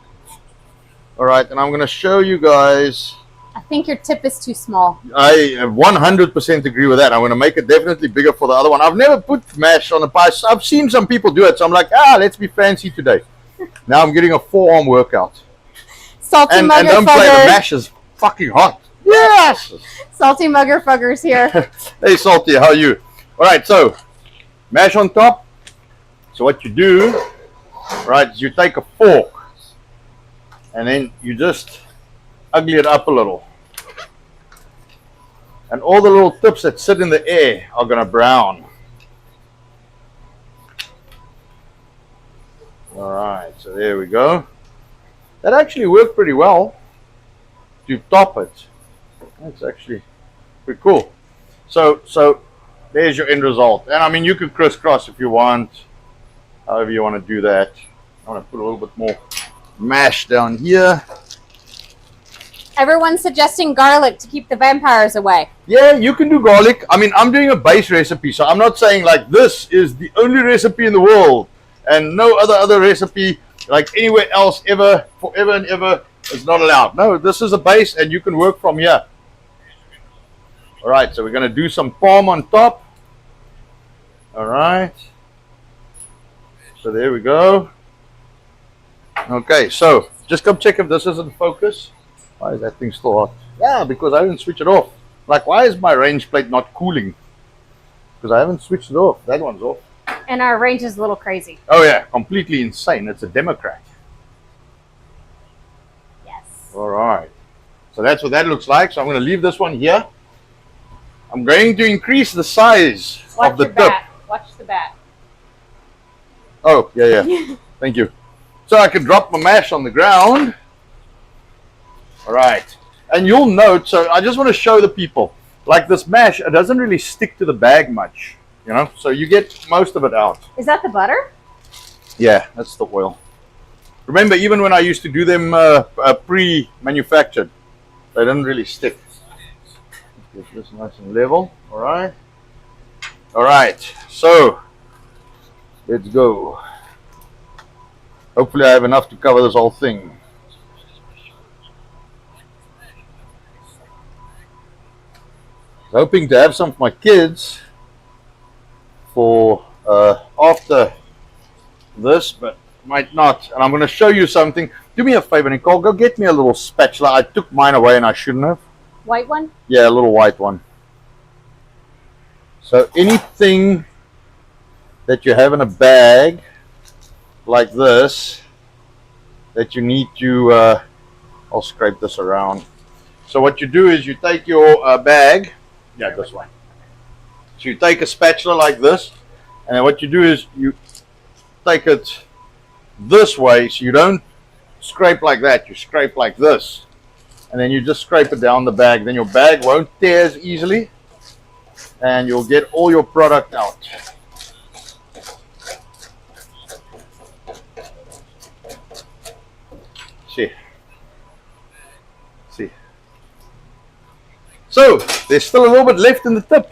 All right, and I'm going to show you guys. I think your tip is too small. I 100% agree with that. I'm going to make it definitely bigger for the other one. I've never put mash on a pie. I've seen some people do it, so I'm like, let's be fancy today. Now I'm getting a forearm workout. Salty and Mugger don't play, Fugger. the mash is fucking hot. Yes! Salty Mugger Fugger's here. Hey, Salty, how are you? All right, so mash on top. So what you do, right, is you take a fork and then you just ugly it up a little. And all the little tips that sit in the air are going to brown. All right, so there we go. That actually worked pretty well to top it. That's actually pretty cool. So there's your end result. And I mean, you could crisscross if you want, however you want to do that. I want to put a little bit more mash down here. Everyone's suggesting garlic to keep the vampires away. Yeah, you can do garlic. I mean, I'm doing a base recipe, so I'm not saying like this is the only recipe in the world and no other recipe like anywhere else ever, forever and ever is not allowed. No, this is a base and you can work from here. All right, so we're going to do some palm on top. All right. So there we go. Okay, so just come check if this is in focus. Why is that thing still hot? Yeah, because I didn't switch it off. Like, why is my range plate not cooling? Because I haven't switched it off. That one's off. And our range is a little crazy. Oh yeah, completely insane. It's a Democrat. Yes. All right. So that's what that looks like. So I'm going to leave this one here. I'm going to increase the size of the tip. Watch the bat. Oh, yeah. Thank you. So I can drop my mash on the ground. All right. And you'll note, so I just want to show the people, like this mash, it doesn't really stick to the bag much, so you get most of it out. Is that the butter? Yeah, that's the oil. Remember, even when I used to do them pre-manufactured, they didn't really stick. Get this nice and level. All right. All right. So let's go. Hopefully I have enough to cover this whole thing. Hoping to have some for my kids for after this, but might not. And I'm going to show you something. Do me a favor, Nicole. Go get me a little spatula. I took mine away and I shouldn't have. White one? Yeah, a little white one. So anything that you have in a bag like this that you need to, I'll scrape this around. So what you do is you take your bag. Yeah, this way. So you take a spatula like this, and then what you do is you take it this way so you don't scrape like that. You scrape like this. And then you just scrape it down the bag. Then your bag won't tear as easily. And you'll get all your product out. See. So, there's still a little bit left in the tip.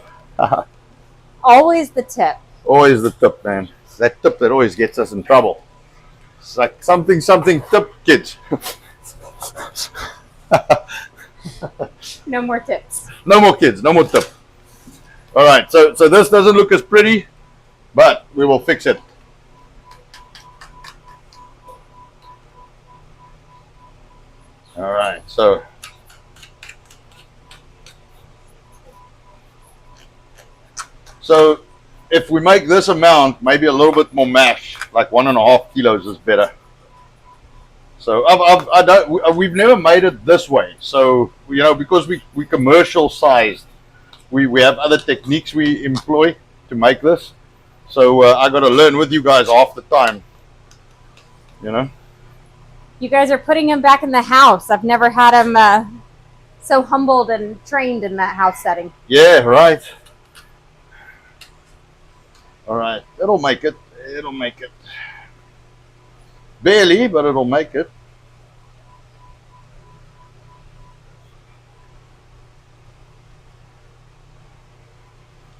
Always the tip. Always the tip, man. It's that tip that always gets us in trouble. It's like something tip, kids. No more tips. No more kids, no more tip. All right, so this doesn't look as pretty, but we will fix it. All right, so if we make this amount, maybe a little bit more mash, like 1.5 kilos is better. So we've never made it this way. So because we commercial sized, we have other techniques we employ to make this. So I got to learn with you guys half the time. You guys are putting him back in the house. I've never had him so humbled and trained in that house setting. Yeah, right. All right, it'll make it. It'll make it. Barely, but it'll make it.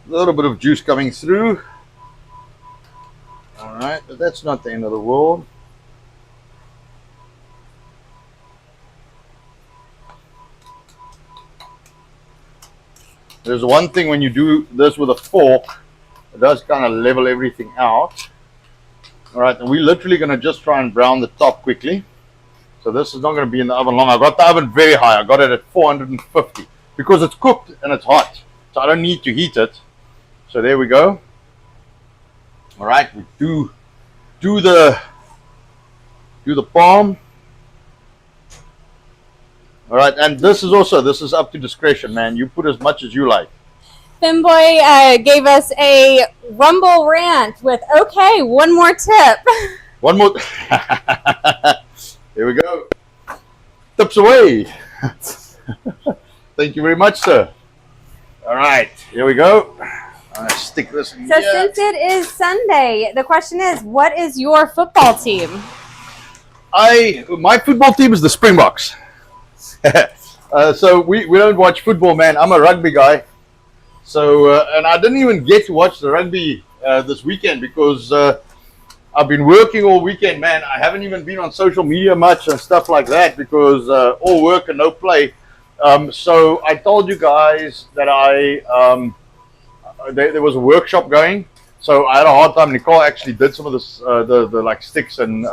A little bit of juice coming through. All right, but that's not the end of the world. There's one thing when you do this with a fork, it does kind of level everything out. All right, and we're literally going to just try and brown the top quickly. So this is not going to be in the oven long. I got the oven very high. I got it at 450 because it's cooked and it's hot. So I don't need to heat it. So there we go. All right, we do the palm. All right, and this is up to discretion, man. You put as much as you like. Finboy gave us a rumble rant with, okay, one more tip. One more. Here we go. Tips away. Thank you very much, sir. All right, here we go. I'm gonna stick this in So here. since it is Sunday, the question is, what is your football team? My football team is the Springboks. So we don't watch football, man. I'm a rugby guy. So and I didn't even get to watch the rugby this weekend because I've been working all weekend, man. I haven't even been on social media much and stuff like that because all work and no play. So I told you guys that there was a workshop going. So I had a hard time. Nicole actually did some of this, the like Sticks and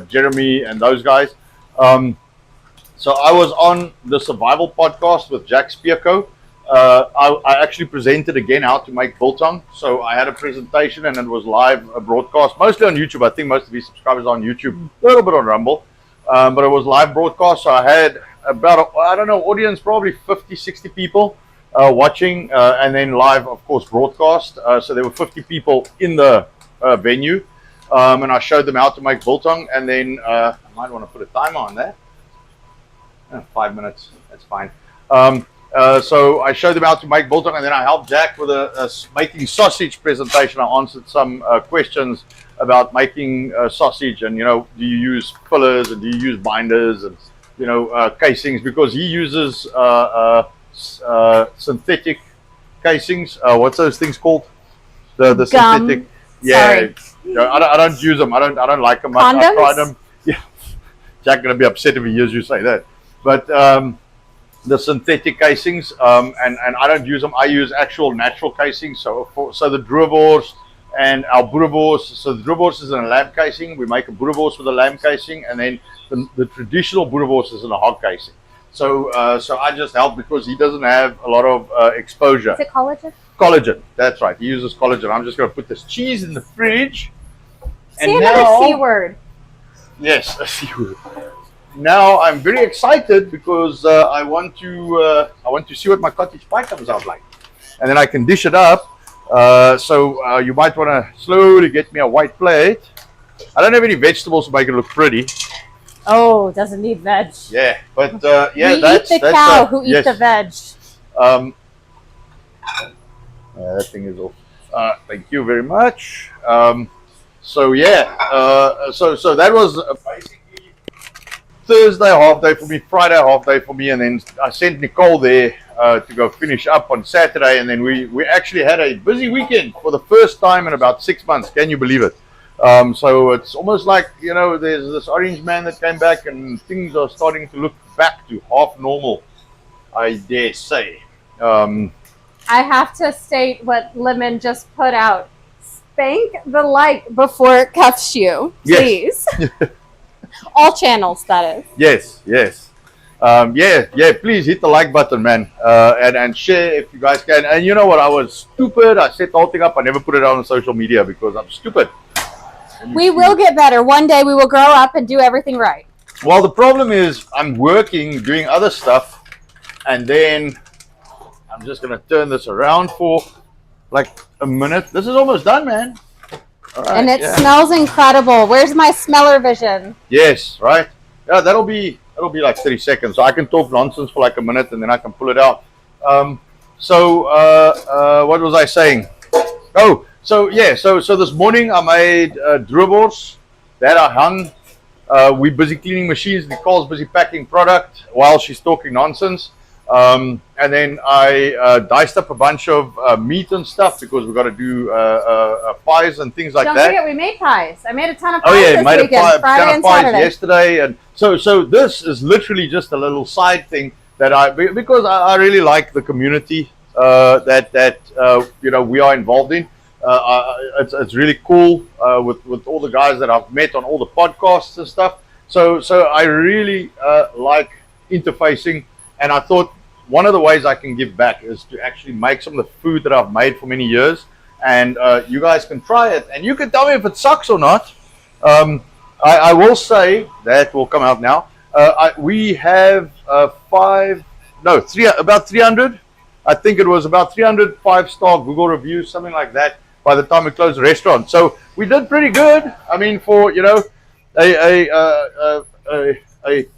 Jeremy and those guys. So I was on the Survival podcast with Jack Spierko. I actually presented again how to make biltong. So I had a presentation and it was live broadcast, mostly on YouTube. I think most of these subscribers are on YouTube, a little bit on Rumble, but it was live broadcast. So I had about, audience, probably 50, 60 people watching, and then live, of course, broadcast. So there were 50 people in the venue, and I showed them how to make biltong. And then I might want to put a timer on that. 5 minutes, that's fine. So I showed them how to make biltong, and then I helped Jack with a making sausage presentation. I answered some questions about making sausage, and do you use fillers and do you use binders and casings, because he uses synthetic casings. What's those things called? The synthetic. Yeah, I don't use them. I don't like them. Condoms? I tried them. Yeah, Jack gonna be upset if he hears you say that. But the synthetic casings, and I don't use them. I use actual natural casings. So the Droevors and our Boerewors. So the Droevors is in a lamb casing. We make a Boerewors with a lamb casing, and then the traditional Boerewors is in a hog casing. So I just help because he doesn't have a lot of exposure. Is it collagen? Collagen, that's right. He uses collagen. I'm just going to put this cheese in the fridge. Say another C word. Yes, a C word. Now I'm very excited because I want to see what my cottage pie comes out like, and then I can dish it up. So you might want to slowly get me a white plate. I don't have any vegetables to make it look pretty, Oh, doesn't need veg. Yeah, but We eat the cow who eats the veg. That thing is off. Thank you very much. So yeah, so that was basically Thursday half day for me, Friday half day for me, and then I sent Nicole there to go finish up on Saturday, and then we actually had a busy weekend for the first time in about 6 months. Can you believe it? So it's almost like, you know, there's this orange man that came back, and things are starting to look back to half normal, I dare say. I have to state what Lemon just put out. Spank the like before it cuffs you, please. Yes. All channels, that is. Yes, yes. Yeah, please hit the like button, man, and share if you guys can. And you know what? I was stupid. I set the whole thing up. I never put it out on social media because I'm stupid. We will get better. One day we will grow up and do everything right. Well, the problem is I'm working, doing other stuff, and then I'm just going to turn this around for like a minute. This is almost done, man. All right, and it smells incredible. Where's my smeller vision? Yes, right. Yeah, that'll be like 30 seconds. So I can talk nonsense for like a minute and then I can pull it out. What was I saying? Oh, so yeah, so this morning I made drawers that I hung. We're busy cleaning machines. Nicole's busy packing product while she's talking nonsense. And then I diced up a bunch of meat and stuff because we've got to do pies and things like that. Don't forget, we made pies. I made a ton of pies this weekend, Friday Friday and Saturday. Yesterday, and so this is literally just a little side thing that because I really like the community that you know, we are involved in. It's really cool with all the guys that I've met on all the podcasts and stuff. So I really like interfacing, and I thought one of the ways I can give back is to actually make some of the food that I've made for many years, and you guys can try it, and you can tell me if it sucks or not. I will say that will come out now. We have about 300. I think it was about 300 5-star Google reviews, something like that, by the time we closed the restaurant. So we did pretty good. I mean, for, you know, a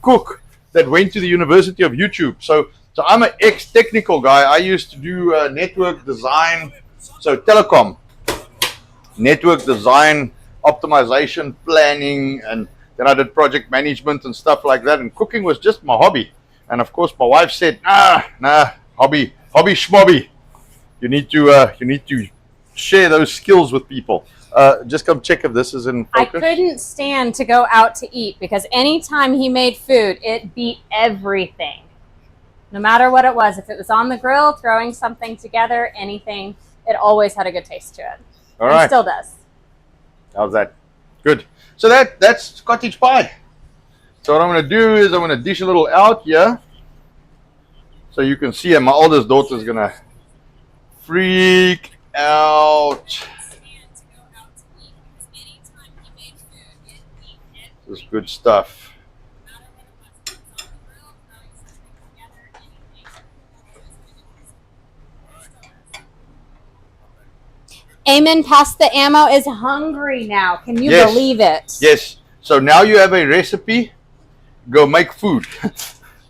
cook that went to the University of YouTube. So I'm an ex-technical guy. I used to do network design, so telecom, network design, optimization, planning, and then I did project management and stuff like that. And cooking was just my hobby. And of course, my wife said, nah, hobby schmobby. You need to share those skills with people. Just come check if this is in focus. I couldn't stand to go out to eat because anytime he made food, it beat everything. No matter what it was, if it was on the grill, throwing something together, anything, it always had a good taste to it. All right. It still does. How's that? Good. So that's cottage pie. So what I'm going to do is I'm going to dish a little out here, so you can see it. My oldest daughter is going to freak out. This is good stuff. Amen past the ammo is hungry now. Can you believe it? Yes. So now you have a recipe. Go make food.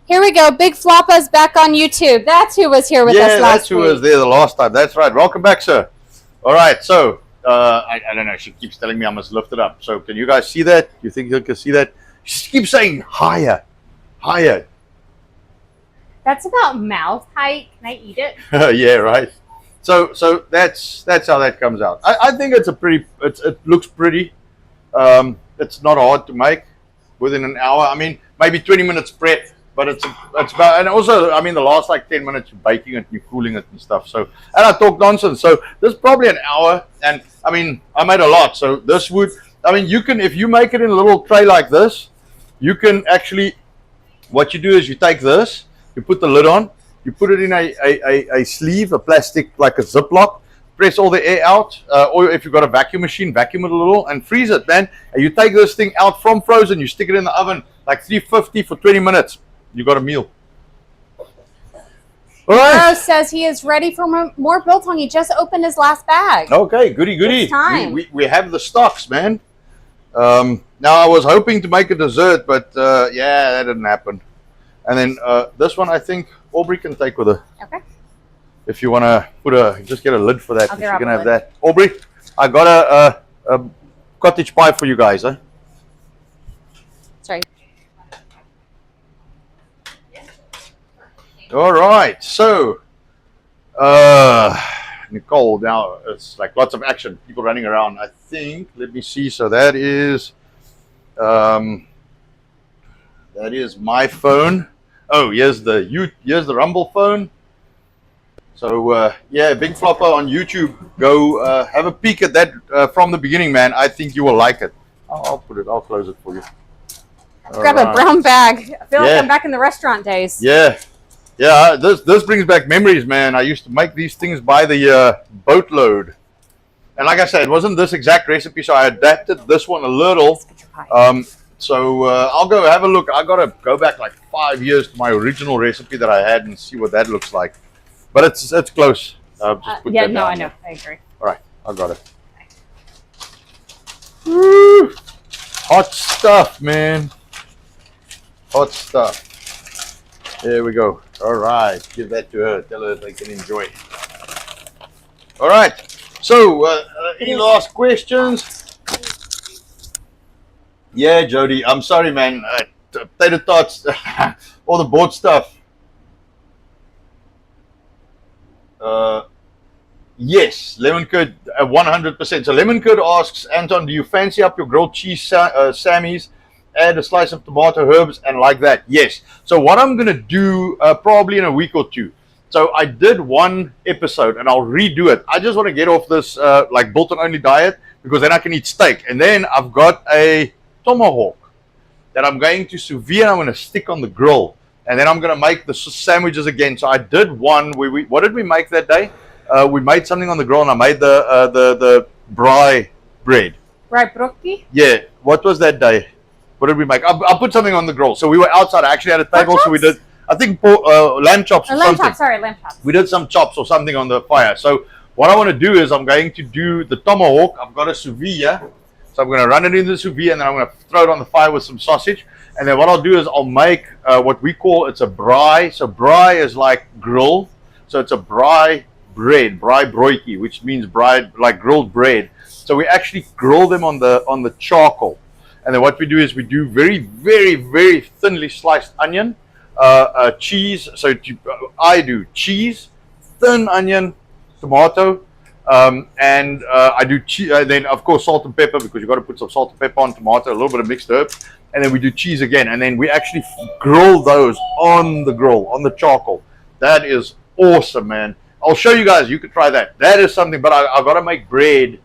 Here we go. Big Floppa's back on YouTube. That's who was here with us last week. Yeah, that's who was there the last time. That's right. Welcome back, sir. All right. So I don't know. She keeps telling me I must lift it up. So can you guys see that? You think you can see that? She keeps saying higher, higher. That's about mouth height. Can I eat it? Yeah, right. So that's how that comes out. I think it's it looks pretty. It's not hard to make within an hour. I mean, maybe 20 minutes prep, but it's about, and also, I mean, the last like 10 minutes you're baking it, you're cooling it and stuff. So, and I talk nonsense. So this is probably an hour, and I mean, I made a lot. So this would, I mean, you can, if you make it in a little tray like this, you can actually, what you do is you take this, you put the lid on, you put it in a sleeve, a plastic, like a Ziploc, press all the air out, or if you've got a vacuum machine, vacuum it a little and freeze it, man. And you take this thing out from frozen, you stick it in the oven, like 350 for 20 minutes. You got a meal. All right. Rose says he is ready for more biltong. He just opened his last bag. Okay, goody. It's time. We have the stocks, man. Now I was hoping to make a dessert, but yeah, that didn't happen. And then this one I think Aubrey can take with her. Okay. If you want to just get a lid for that. I'll If get you her can a have lid. that. Aubrey, I got a cottage pie for you guys, huh? Sorry. All right, so Nicole, now it's like lots of action, people running around. I think, let me see. So that is my phone. Oh, here's the Rumble phone. So yeah, Big Flopper on YouTube. Go have a peek at that from the beginning, man. I think you will like it. I'll close it for you. Grab a brown bag. I feel like Yeah. I'm back in the restaurant days. Yeah. Yeah, this brings back memories, man. I used to make these things by the boatload. And like I said, it wasn't this exact recipe, so I adapted this one a little. Let's get your pie. So I'll go have a look. I got to go back like 5 years to my original recipe that I had and see what that looks like. But it's close. Just put Yeah, that no, down I know. there. I agree. All right, I got it. Woo! Hot stuff, man. Hot stuff. There we go. All right, give that to her. Tell her they can enjoy. All right. So, any last questions? Yeah, Jody. I'm sorry, man. Potato tots, all the board stuff. Yes, lemon curd, 100%. So lemon curd asks, Anton, do you fancy up your grilled cheese Sammys? Add a slice of tomato, herbs, and like that. Yes. So what I'm going to do probably in a week or two. So I did one episode and I'll redo it. I just want to get off this like Bolton only diet because then I can eat steak. And then I've got a tomahawk that I'm going to sous vide and I'm going to stick on the grill. And then I'm going to make the sandwiches again. So I did one where what did we make that day? We made something on the grill and I made the brie bread. Right, brocchi? Yeah. What was that day? What did we make? I'll put something on the grill. So we were outside. I actually had a table, so we did, I think, lamb chops or Lamb something. chops, sorry, lamb chops. We did some chops or something on the fire. So what I want to do is I'm going to do the tomahawk. I've got a sous vide. So I'm going to run it in the sous vide and then I'm going to throw it on the fire with some sausage. And then what I'll do is I'll make what we call, it's a brie. So brie is like grill. So it's a brie bread, brie broiki, which means brie, like grilled bread. So we actually grill them on the charcoal. And then what we do is we do very, very, very thinly sliced onion, cheese. So I do cheese, thin onion, tomato, and I do cheese. Then of course salt and pepper because you've got to put some salt and pepper on tomato, a little bit of mixed herbs, and then we do cheese again. And then we actually grill those on the grill, on the charcoal. That is awesome, man. I'll show you guys. You could try that. That is something. But I've got to make bread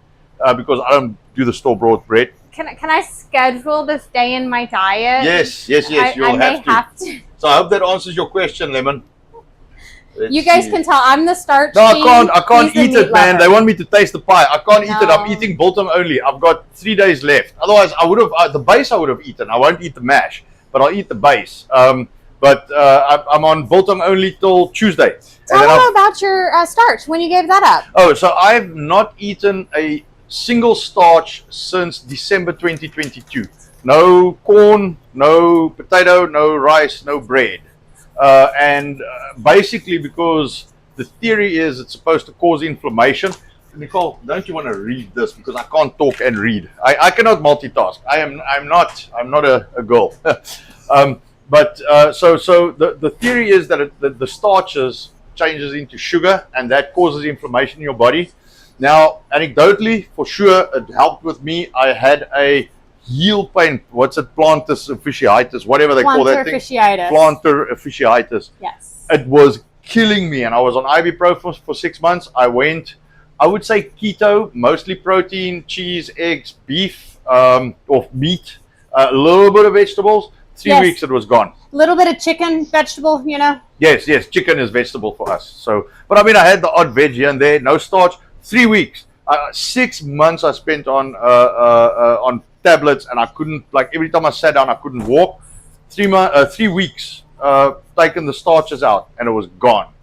because I don't do the store-bought bread. Can I schedule this day in my diet? Yes. You'll I may have to. So I hope that answers your question, Lemon. You guys can tell I'm the starch. No, queen. I can't He's eat the it, meat man. lover. They want me to taste the pie. I can't eat it. No. I'm eating Bolton only. I've got 3 days left. Otherwise, I would have the base. I would have eaten. I won't eat the mash, but I'll eat the base. But I'm on Bolton only till Tuesday. Tell me about your starch when you gave that up. Oh, so I've not eaten a single starch since December 2022. No corn, no potato, no rice, no bread. And basically because the theory is it's supposed to cause inflammation. Nicole, don't you want to read this because I can't talk and read. I cannot multitask. I'm not a girl. So the theory is that the starches changes into sugar and that causes inflammation in your body. Now, anecdotally, for sure, it helped with me. I had a heel pain. What's it? Plantar fasciitis, whatever they call that thing. Plantar fasciitis. Yes. It was killing me, and I was on ibuprofen for 6 months. I would say keto, mostly protein, cheese, eggs, beef, or meat, a little bit of vegetables. 3 weeks, it was gone. A little bit of chicken, vegetable, you know. Yes, chicken is vegetable for us. So, but I mean, I had the odd veg here and there, no starch. 3 weeks, 6 months I spent on tablets, and I couldn't, like every time I sat down, I couldn't walk. 3 weeks, taking the starches out, and it was gone.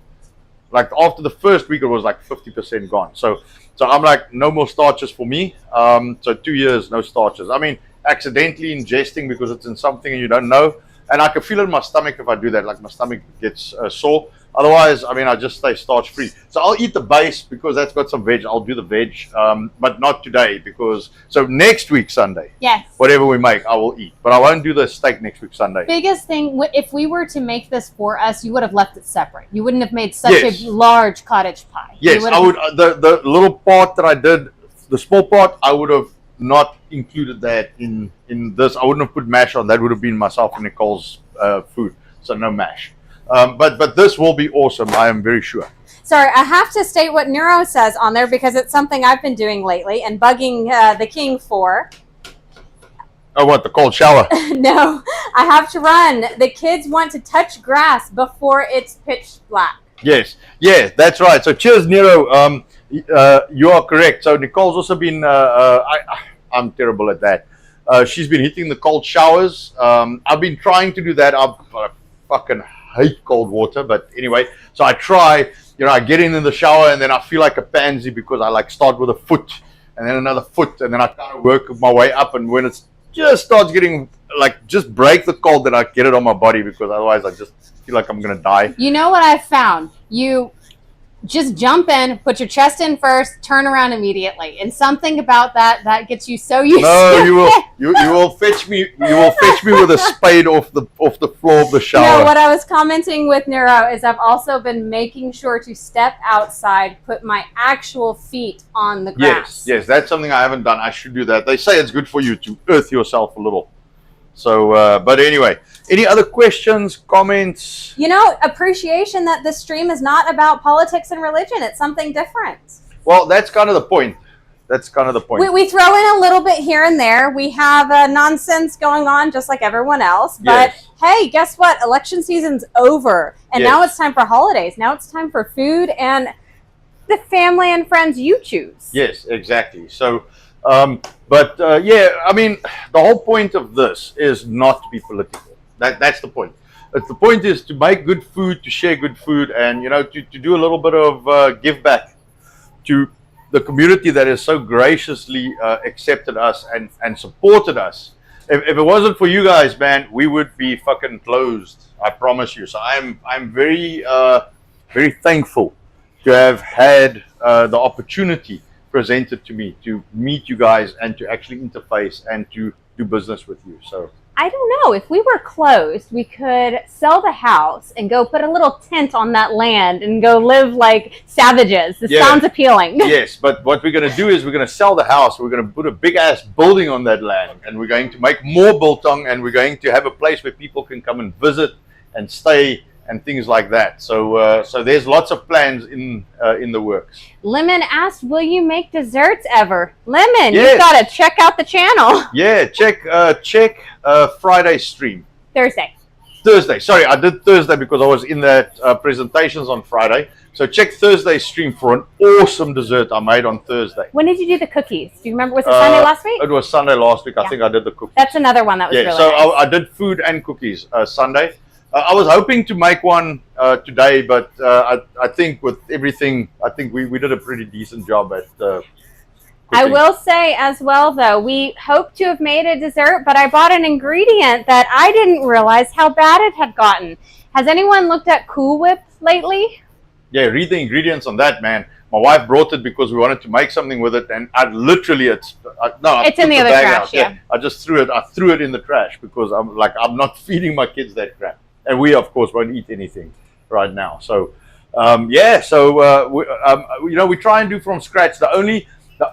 Like after the first week, it was like 50% gone. So I'm like, no more starches for me. So 2 years, no starches. I mean, accidentally ingesting because it's in something and you don't know. And I can feel it in my stomach if I do that, like my stomach gets sore. Otherwise, I mean, I just stay starch free. So I'll eat the base because that's got some veg. I'll do the veg, but not today because, so next week, Sunday, Yes. whatever we make, I will eat. But I won't do the steak next week, Sunday. Biggest thing, if we were to make this for us, you would have left it separate. You wouldn't have made such Yes. a large cottage pie. Yes, I would. The little part that I did, the small part, I would have not included that in this. I wouldn't have put mash on. That would have been myself and Nicole's food. So no mash. But this will be awesome. I am very sure. Sorry, I have to state what Neuro says on there because it's something I've been doing lately and bugging the king for. Oh, what, the cold shower? No, I have to run. The kids want to touch grass before it's pitch black. Yes, yeah, that's right. So cheers, Nero. You are correct. So Nicole's also been. I'm terrible at that. She's been hitting the cold showers. I've been trying to do that. I fucking hate cold water, but anyway. So I try. I get in the shower and then I feel like a pansy because I like start with a foot and then another foot and then I kind of work my way up. And when it just starts getting like just break the cold, then I get it on my body because otherwise I just feel like I'm gonna die. You know what I've found? You just jump in, put your chest in first, turn around immediately, and something about that gets you so used to No, you it. will fetch me. You will fetch me with a spade off the floor of the shower. No, what I was commenting with Neuro is I've also been making sure to step outside, put my actual feet on the grass. Yes, that's something I haven't done. I should do that. They say it's good for you to earth yourself a little. So, but anyway, any other questions, comments? Appreciation that this stream is not about politics and religion. It's something different. Well, that's kind of the point. We throw in a little bit here and there. We have nonsense going on just like everyone else. But hey, guess what? Election season's over. And now it's time for holidays. Now it's time for food and the family and friends you choose. Yes, exactly. So, I mean, the whole point of this is not to be political. That's the point. The point is to make good food, to share good food, and to do a little bit of give back to the community that has so graciously accepted us and supported us. If it wasn't for you guys, man, we would be fucking closed. I promise you. So I'm very very thankful to have had the opportunity presented to me to meet you guys and to actually interface and to do business with you. So I don't know. If we were closed, we could sell the house and go put a little tent on that land and go live like savages. This sounds appealing. Yes, but what we're going to do is we're going to sell the house. We're going to put a big ass building on that land and we're going to make more biltong and we're going to have a place where people can come and visit and stay and things like that. So so there's lots of plans in the works. Lemon asked, will you make desserts ever? Lemon, Yes. you've got to check out the channel. Yeah, check Friday stream. Thursday. Sorry, I did Thursday because I was in that presentations on Friday. So check Thursday stream for an awesome dessert I made on Thursday. When did you do the cookies? Do you remember? Was it Sunday last week? It was Sunday last week. I think I did the cookies. That's another one that was really so nice. I did food and cookies Sunday. I was hoping to make one today, but I think with everything, I think we did a pretty decent job at cooking. I will say as well, though, we hope to have made a dessert, but I bought an ingredient that I didn't realize how bad it had gotten. Has anyone looked at Cool Whip lately? Yeah, read the ingredients on that, man. My wife brought it because we wanted to make something with it, and I literally, it's in the other trash. Yeah, I just threw it. I threw it in the trash because I'm not feeding my kids that crap, and we of course won't eat anything right now. So, we try and do from scratch. The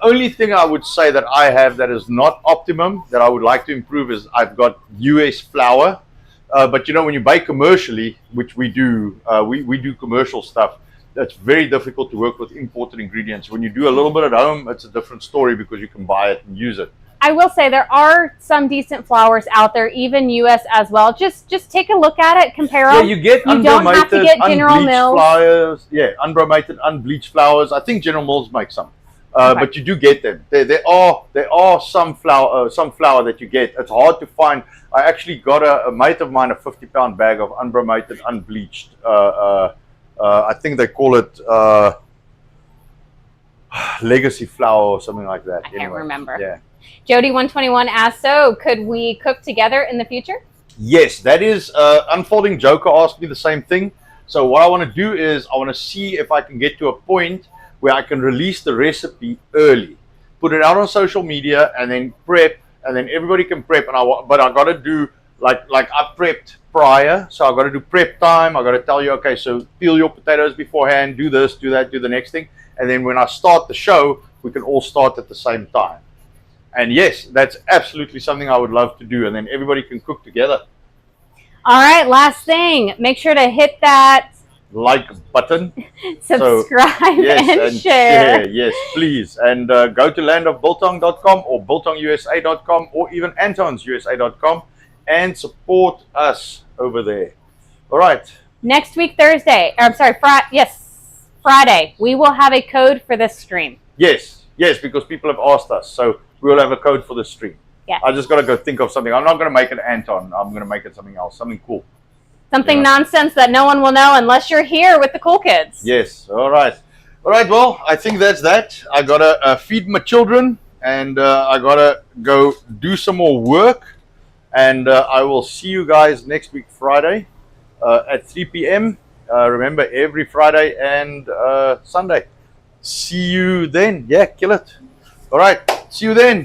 only thing I would say that I have that is not optimum that I would like to improve is I've got US flour, but when you bake commercially, which we do, we do commercial stuff. That's very difficult to work with imported ingredients. When you do a little bit at home, it's a different story because you can buy it and use it. I will say there are some decent flours out there, even US as well. Just take a look at it, compare them. Yeah, you get don't have to get General Mills flours. Yeah, unbromated, unbleached flours. I think General Mills makes some, but you do get them. There are some flour that you get. It's hard to find. I actually got a mate of mine a 50-pound bag of unbromated, unbleached. I think they call it legacy flour or something like that. I can't remember. Yeah. Jody121 asks, so could we cook together in the future? Yes, that is Unfolding Joker asked me the same thing. So what I want to do is I want to see if I can get to a point where I can release the recipe early, put it out on social media, and then prep, and then everybody can prep. But I got to do like I prepped prior, so I got to do prep time. I got to tell you, okay, so peel your potatoes beforehand, do this, do that, do the next thing, and then when I start the show, we can all start at the same time. And yes, that's absolutely something I would love to do, and then everybody can cook together. All right, last thing. Make sure to hit that like button, subscribe and share. Yes, please. And go to landofbiltong.com or biltongusa.com or even antonsusa.com and support us over there. All right. Next week, Thursday. Or I'm sorry, Friday. We will have a code for this stream. Yes, because people have asked us. So we will have a code for the stream. Yeah. I just got to go think of something. I'm not going to make it Anton. I'm going to make it something else, something cool. Something nonsense that no one will know unless you're here with the cool kids. Yes. All right. Well, I think that's that. I got to feed my children, and I got to go do some more work. And I will see you guys next week, Friday, at 3 p.m. Remember, every Friday and Sunday. See you then. Yeah, kill it. All right. See you then.